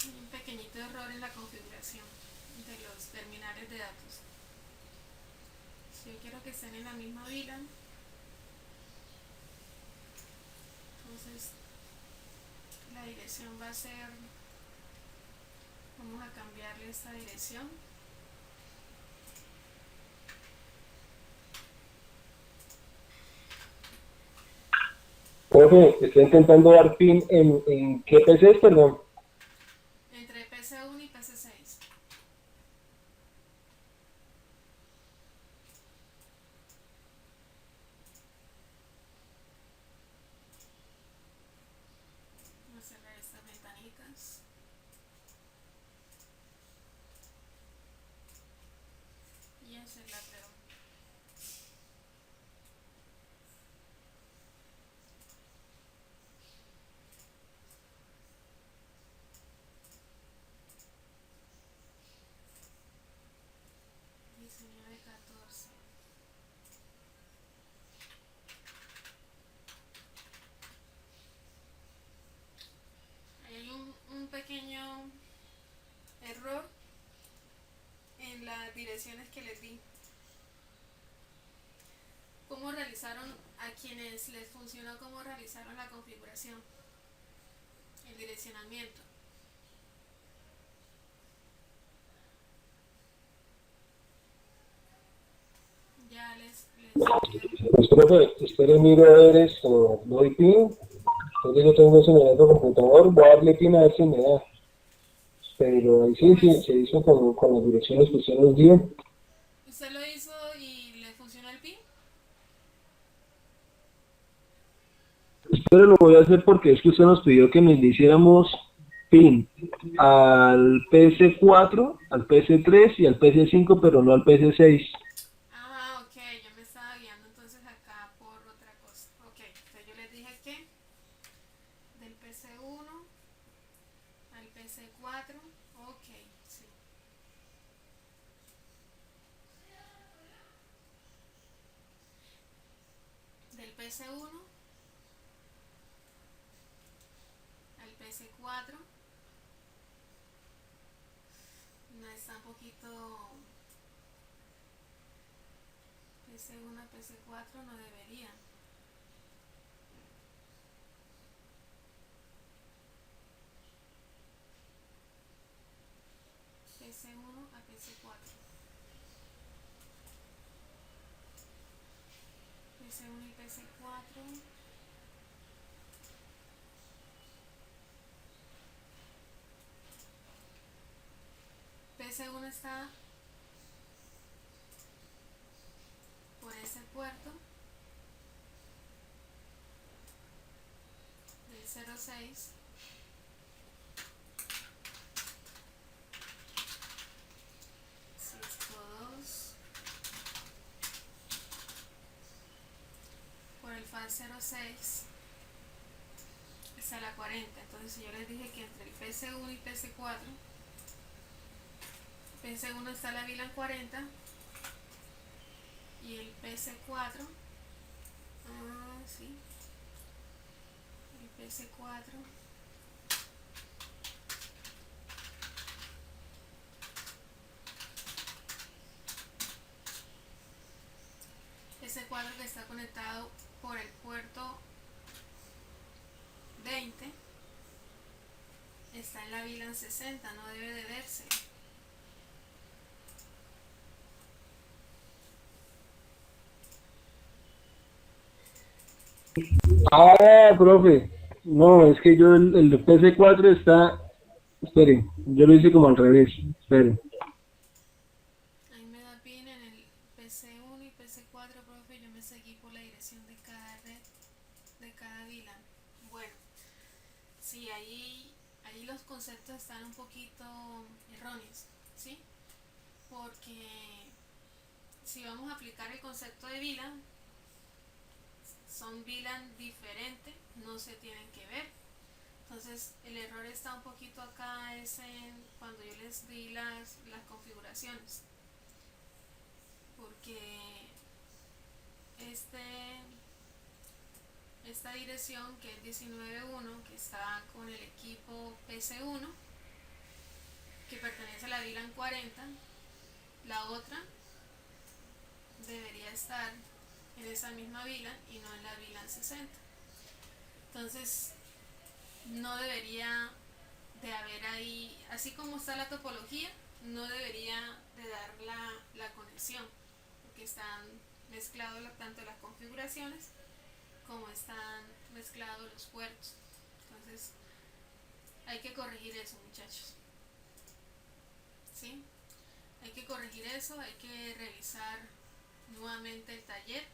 B: Un pequeñito error en la configuración de los terminales de datos. Si yo quiero que estén en la misma VLAN, entonces la dirección va a ser, vamos a cambiarle esta dirección.
A: Profe, estoy intentando dar pin en qué PC es, perdón.
B: Entre PC1 y PC6. Vamos a cerrar estas ventanitas. Y hacer la pregunta. Hay un pequeño error en las direcciones que les di. ¿Cómo realizaron a quienes les funcionó, cómo realizaron la configuración? El direccionamiento. Ya les
A: Pues, profe, espere, miro a ver esto, doy pin. Entonces yo tengo ese en el otro computador, voy a darle pin a ver si me da. Pero ahí sí, sí,
B: pues,
A: se hizo con las direcciones que usted nos dio.
B: ¿usted lo hizo y le funcionó el PIN?
A: Pero lo voy a hacer porque es que usted nos pidió que nos hiciéramos pin al PS4, al PS3 y al PS5, pero no al PS6.
B: Ah, ok, yo me estaba guiando entonces acá por otra cosa. Ok, entonces yo les dije que del PC1 al PC4, ok, sí. Del PC1 al PC4, no está un poquito, PC1 al PC4 no debería. PC1 a PC4. PC1 y PC4. PC1 está por ese puerto del 06. Cisco 2 por el FAT 06 está la 40. Entonces si yo les dije que entre el PC1 y PC4, PC1 está la VLAN 40 y el PC4, sí, el PC4 ese cuadro que está conectado por el puerto 20 está en la VLAN 60, no debe de verse.
A: Ah, profe. No, es que yo el PC4 está... Espere, yo lo hice como al revés. Espere.
B: Ahí me da pin en el PC1 y PC4, profe, yo me seguí por la dirección de cada red, de cada VLAN. Bueno, sí, ahí los conceptos están un poquito erróneos, ¿sí? Porque si vamos a aplicar el concepto de VLAN, son VLAN diferentes, no se tienen que ver. Entonces el error está un poquito acá, es en cuando yo les di las configuraciones, porque esta dirección que es 19.1, que está con el equipo PC1, que pertenece a la VLAN 40, la otra debería estar en esa misma VLAN y no en la VLAN 60. Entonces no debería de haber ahí, así como está la topología, no debería de dar la conexión, porque están mezclados tanto las configuraciones como están mezclados los puertos. Entonces hay que corregir eso, muchachos, ¿sí? Hay que corregir eso, hay que revisar nuevamente el taller.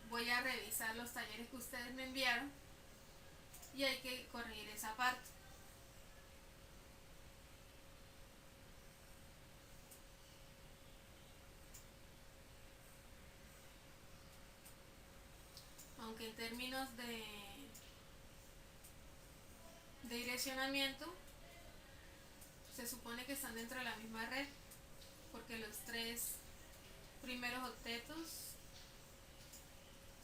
B: Voy a revisar los talleres que ustedes me enviaron y hay que corregir esa parte. Aunque en términos de direccionamiento se supone que están dentro de la misma red, porque los tres primeros octetos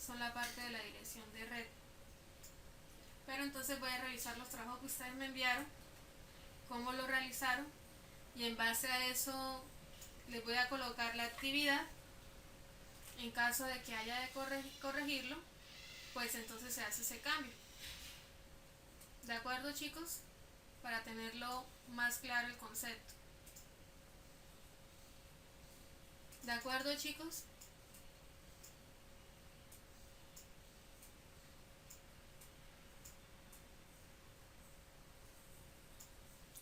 B: son la parte de la dirección de red. Pero entonces voy a revisar los trabajos que ustedes me enviaron, cómo lo realizaron, y en base a eso les voy a colocar la actividad. En caso de que haya de corregirlo, pues entonces se hace ese cambio. ¿De acuerdo, chicos? Para tenerlo más claro el concepto. ¿De acuerdo, chicos?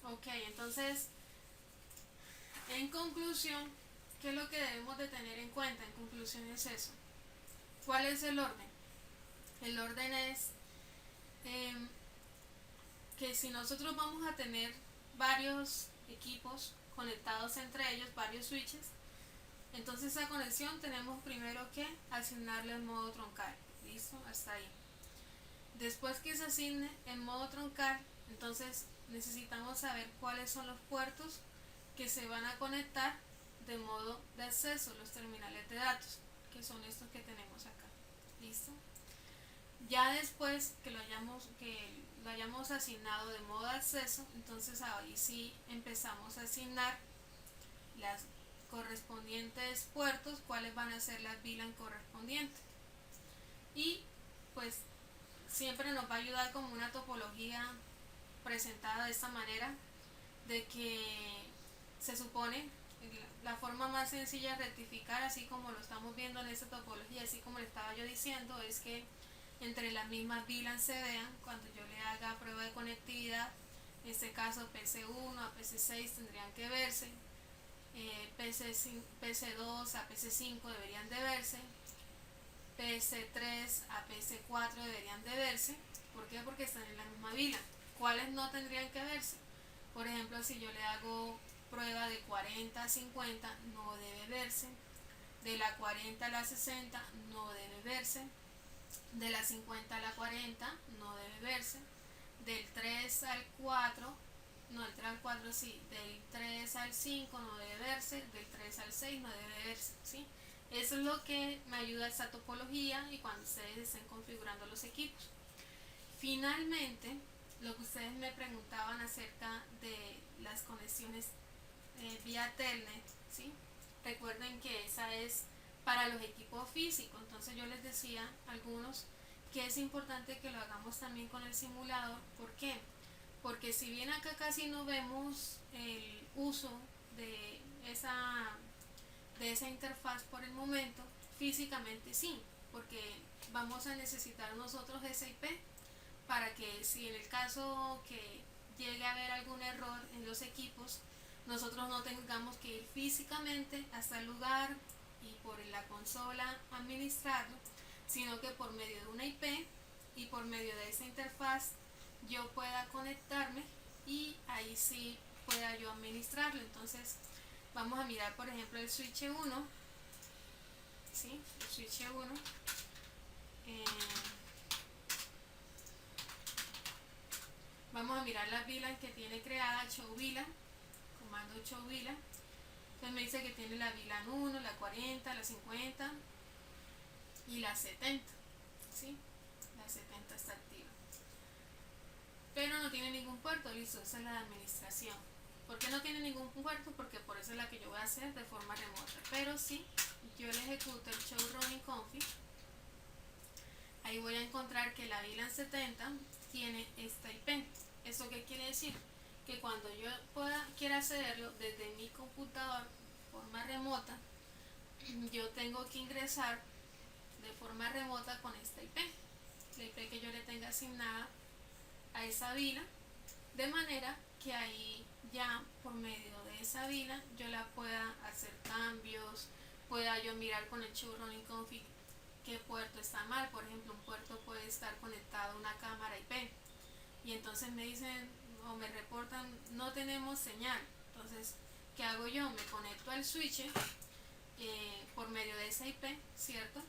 B: Ok, entonces, en conclusión, ¿qué es lo que debemos de tener en cuenta? En conclusión es eso. ¿Cuál es el orden? El orden es que si nosotros vamos a tener varios equipos conectados entre ellos, varios switches, entonces esa conexión tenemos primero que asignarle el modo troncal. ¿Listo? Hasta ahí. Después que se asigne el modo troncal, entonces necesitamos saber cuáles son los puertos que se van a conectar de modo de acceso, los terminales de datos, que son estos que tenemos acá. ¿Listo? Ya después que lo hayamos asignado de modo de acceso, entonces ahí sí empezamos a asignar las correspondientes puertos, cuáles van a ser las VLAN correspondientes. Y pues siempre nos va a ayudar como una topología presentada de esta manera, de que se supone la forma más sencilla de rectificar, así como lo estamos viendo en esta topología, así como le estaba yo diciendo, es que entre las mismas VLAN se vean cuando yo le haga prueba de conectividad. En este caso PC1 a PC6 tendrían que verse, PC2 a PC5 deberían de verse, PC3 a PC4 deberían de verse. ¿Por qué? Porque están en la misma VLAN. ¿Cuáles no tendrían que verse? Por ejemplo, si yo le hago prueba de 40 a 50, no debe verse. De la 40 a la 60 no debe verse. De la 50 a la 40 no debe verse. Del 3 al 4, no, del 3 al 4 sí, del 3 al 5 no debe verse, del 3 al 6 no debe verse, ¿sí? Eso es lo que me ayuda a esta topología y cuando ustedes estén configurando los equipos. Finalmente, lo que ustedes me preguntaban acerca de las conexiones vía Telnet, ¿sí? Recuerden que esa es para los equipos físicos, entonces yo les decía a algunos que es importante que lo hagamos también con el simulador. ¿Por qué? Porque si bien acá casi no vemos el uso de esa interfaz por el momento, físicamente sí, porque vamos a necesitar nosotros esa IP para que si en el caso que llegue a haber algún error en los equipos, nosotros no tengamos que ir físicamente hasta el lugar y por la consola administrarlo, sino que por medio de una IP y por medio de esa interfaz yo pueda conectarme y ahí sí pueda yo administrarlo. Entonces vamos a mirar por ejemplo el switch 1, ¿sí? El switch 1 vamos a mirar la VLAN que tiene creada, show VLAN, comando show VLAN. Entonces me dice que tiene la VLAN 1, la 40, la 50 y la 70, ¿sí? La 70 está activa, pero no tiene ningún puerto. Listo, esa es la de administración. ¿Por qué no tiene ningún puerto? Porque por eso es la que yo voy a hacer de forma remota. Pero si yo le ejecuto el show running config, ahí voy a encontrar que la VLAN 70 tiene esta IP. ¿Eso qué quiere decir? Que cuando yo quiera accederlo desde mi computador de forma remota, yo tengo que ingresar de forma remota con esta IP, la IP que yo le tenga asignada a esa VLAN, de manera que ahí ya por medio de esa VLAN yo la pueda hacer cambios, pueda yo mirar con el show running config qué puerto está mal. Por ejemplo, un puerto puede estar conectado a una cámara IP y entonces me dicen o me reportan no tenemos señal. Entonces, ¿qué hago yo? Me conecto al switch por medio de esa IP, ¿cierto?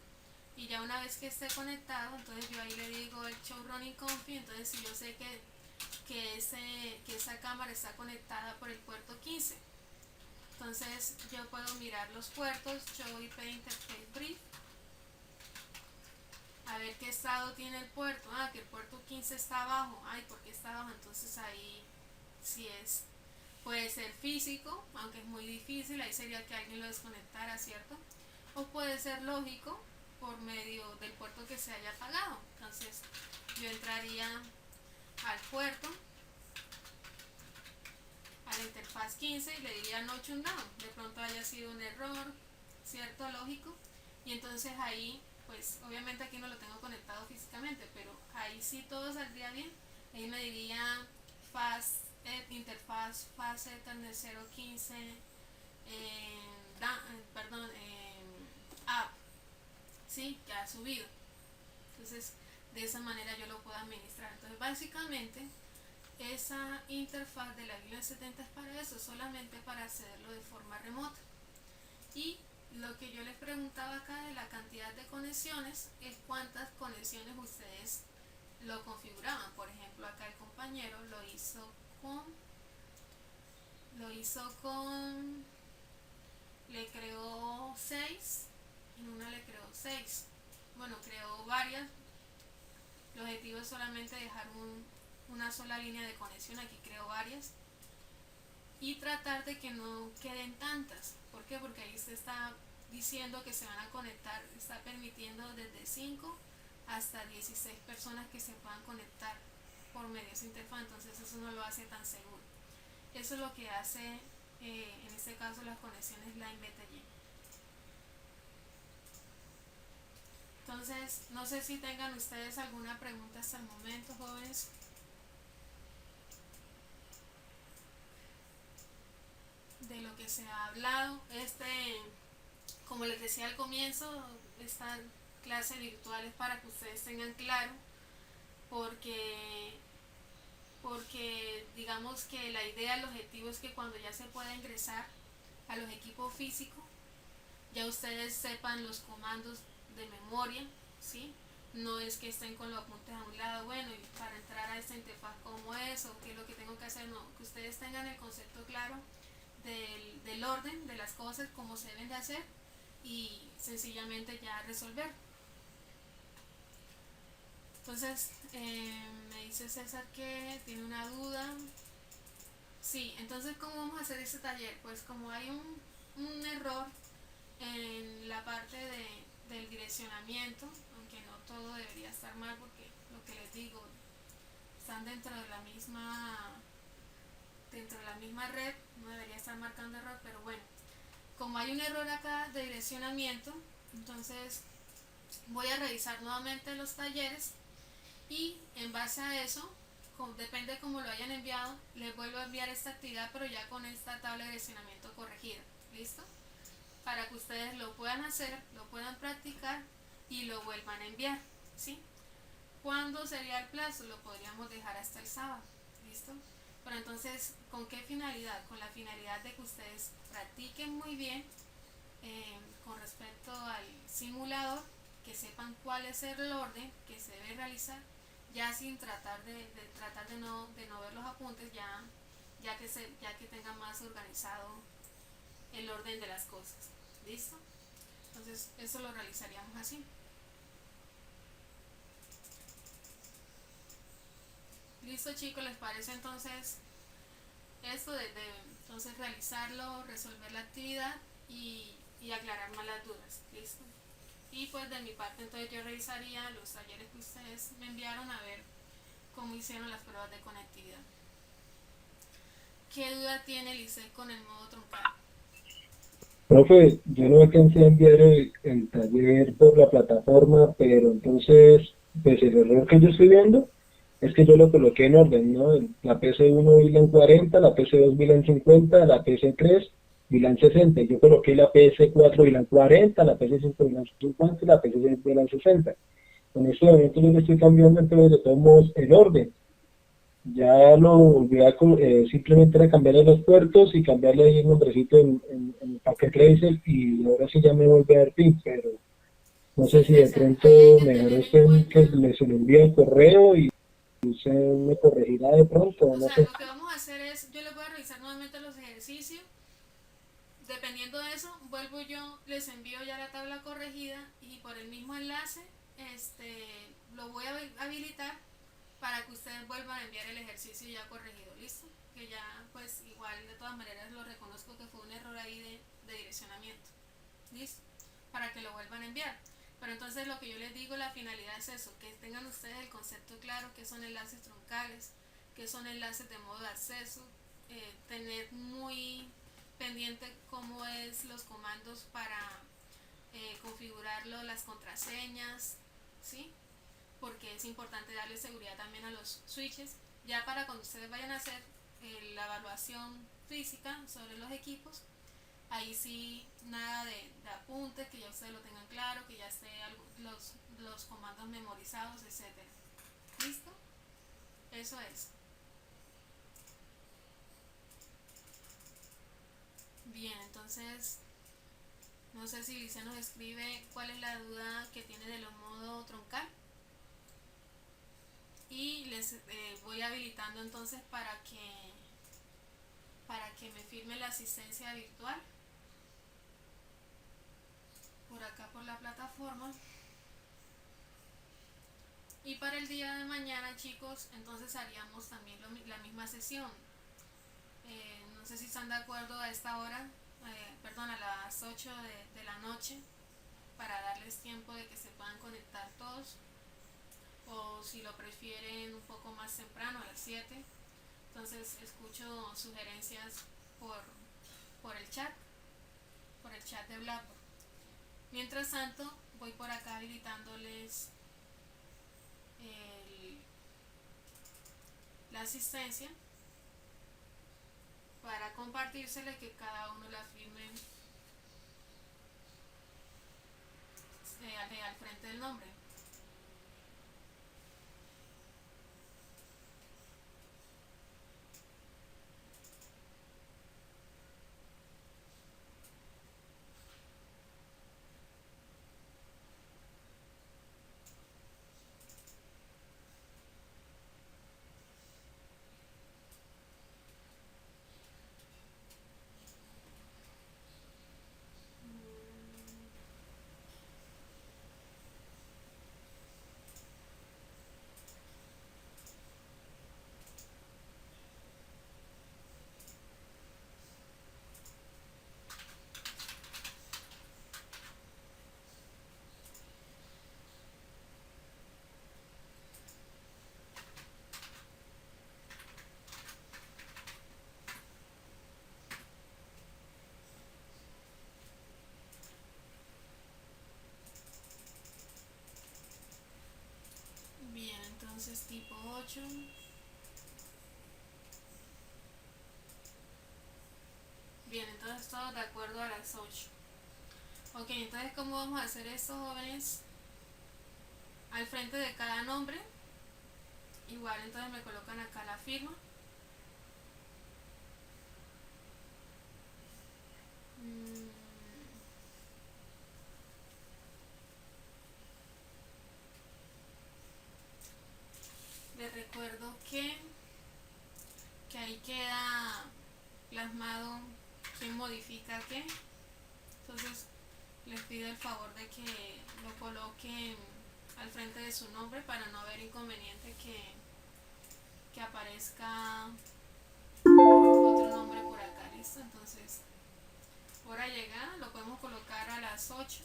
B: Y ya una vez que esté conectado, entonces yo ahí le digo el show running config. Entonces si yo sé que esa cámara está conectada por el puerto 15, entonces yo puedo mirar los puertos, show IP interface brief, a ver qué estado tiene el puerto. Que el puerto 15 está abajo. ¿Por qué está abajo? Entonces ahí sí puede ser físico, aunque es muy difícil, ahí sería que alguien lo desconectara, ¿cierto? O puede ser lógico por medio del puerto que se haya apagado. Entonces yo entraría al puerto, a la interfaz 15 y le diría no shutdown, de pronto haya sido un error, ¿cierto? Lógico. Y entonces ahí, pues obviamente aquí no lo tengo conectado físicamente, pero ahí sí todo saldría bien. Ahí me diría interfaz fase Ethernet 015 app, ¿sí? Que ha subido. Entonces de esa manera yo lo puedo administrar. Entonces básicamente esa interfaz de la VLAN 70 es para eso, solamente para hacerlo de forma remota. Y lo que yo les preguntaba acá de la cantidad de conexiones es cuántas conexiones ustedes lo configuraban. Por ejemplo, acá el compañero lo hizo con le creó 6, en una le creó 6, bueno, creó varias. El objetivo es solamente dejar una sola línea de conexión. Aquí creo varias y tratar de que no queden tantas. ¿Por qué? Porque ahí se está diciendo que se van a conectar, está permitiendo desde 5 hasta 16 personas que se puedan conectar por medio de esa interfaz. Entonces eso no lo hace tan seguro. Eso es lo que hace, en este caso, las conexiones line-beta-y. Entonces, no sé si tengan ustedes alguna pregunta hasta el momento, jóvenes. De lo que se ha hablado, como les decía al comienzo, esta clase virtual es para que ustedes tengan claro, porque digamos que la idea, el objetivo es que cuando ya se pueda ingresar a los equipos físicos, ya ustedes sepan los comandos de memoria, ¿sí? No es que estén con los apuntes a un lado, bueno, y para entrar a esta interfaz, ¿cómo es? O qué es lo que tengo que hacer, no, que ustedes tengan el concepto claro del orden de las cosas, cómo se deben de hacer, y sencillamente ya resolver. Entonces, me dice César que tiene una duda. Sí, entonces, ¿cómo vamos a hacer ese taller? Pues como hay un error en la parte del direccionamiento, aunque no todo debería estar mal, porque lo que les digo, están dentro de la misma red, no debería estar marcando error, pero bueno, como hay un error acá de direccionamiento, entonces voy a revisar nuevamente los talleres y en base a eso, depende de cómo lo hayan enviado, les vuelvo a enviar esta actividad, pero ya con esta tabla de direccionamiento corregida. ¿Listo? Para que ustedes lo puedan hacer, lo puedan practicar y lo vuelvan a enviar. ¿Sí? ¿Cuándo sería el plazo? Lo podríamos dejar hasta el sábado. ¿Listo? Pero entonces, ¿con qué finalidad? Con la finalidad de que ustedes practiquen muy bien con respecto al simulador, que sepan cuál es el orden que se debe realizar, ya sin tratar de no ver los apuntes, ya que tengan más organizado el orden de las cosas. ¿Listo? Entonces eso lo realizaríamos así. ¿Listo, chicos? ¿Les parece entonces esto de entonces realizarlo, resolver la actividad y aclarar más las dudas? ¿Listo? Y pues de mi parte entonces yo revisaría los talleres que ustedes me enviaron a ver cómo hicieron las pruebas de conectividad. ¿Qué duda tiene Lice con el modo truncado?
A: Profe, yo no alcancé a enviar el taller por la plataforma, pero entonces, pues el error que yo estoy viendo es que yo lo coloqué en orden, ¿no? La PC1 VLAN 40, la PC2 VLAN 50, la PC3 VLAN 60. Yo coloqué la PC4 VLAN 40, la PC5 VLAN 50 y la PC6 VLAN 60. En este momento yo le estoy cambiando entonces de todos modos el orden. Ya lo volví a simplemente era cambiarle los puertos y cambiarle ahí el nombrecito en Packet Tracer y ahora sí ya me vuelve a dar PIN, pero no sé
B: Sí,
A: si de
B: César,
A: pronto
B: ahí hay que
A: mejor
B: tener
A: es
B: en cuenta.
A: que se lo envíe el correo y usted me corregirá de pronto,
B: O
A: no
B: sea,
A: sé.
B: lo que vamos a hacer es, yo les voy a revisar nuevamente los ejercicios. Dependiendo de eso, vuelvo yo, les envío ya la tabla corregida y por el mismo enlace lo voy a habilitar para que ustedes vuelvan a enviar el ejercicio ya corregido. ¿Listo? Que ya, pues igual de todas maneras lo reconozco que fue un error ahí de direccionamiento. ¿Listo? Para que lo vuelvan a enviar. Pero entonces lo que yo les digo, la finalidad es eso, que tengan ustedes el concepto claro, que son enlaces troncales, que son enlaces de modo de acceso, tener muy pendiente cómo es los comandos para configurarlo, las contraseñas, ¿sí? Porque es importante darle seguridad también a los switches, ya para cuando ustedes vayan a hacer la evaluación física sobre los equipos, ahí sí nada de apuntes, que ya ustedes lo tengan claro, que ya estén los comandos memorizados, etcétera. ¿Listo? Eso es. Bien, entonces no sé si Lice nos escribe cuál es la duda que tiene de los modos troncal. Y les voy habilitando entonces para que me firme la asistencia virtual por acá por la plataforma. Y para el día de mañana, chicos, entonces haríamos también la misma sesión. No sé si están de acuerdo a esta hora, perdón, a las 8 de la noche, para darles tiempo de que se puedan conectar todos, o si lo prefieren un poco más temprano, a las 7. Entonces escucho sugerencias por el chat, de Blackboard. Mientras tanto, voy por acá habilitándoles la asistencia para compartírsela y que cada uno la firme al frente del nombre. Bien, entonces tipo 8. Bien, entonces todo de acuerdo a las 8. Ok, entonces ¿cómo vamos a hacer estos jóvenes? Al frente de cada nombre, igual entonces me colocan acá la firma. Les recuerdo que ahí queda plasmado quién modifica qué. Entonces les pido el favor de que lo coloquen al frente de su nombre para no haber inconveniente que aparezca otro nombre por acá. ¿Listo? Entonces, hora llegada lo podemos colocar a las 8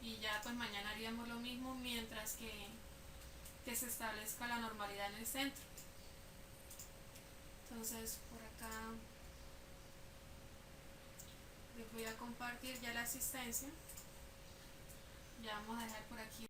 B: y ya pues mañana haríamos lo mismo mientras que se establezca la normalidad en el centro. Entonces por acá les voy a compartir ya la asistencia. Ya vamos a dejar por aquí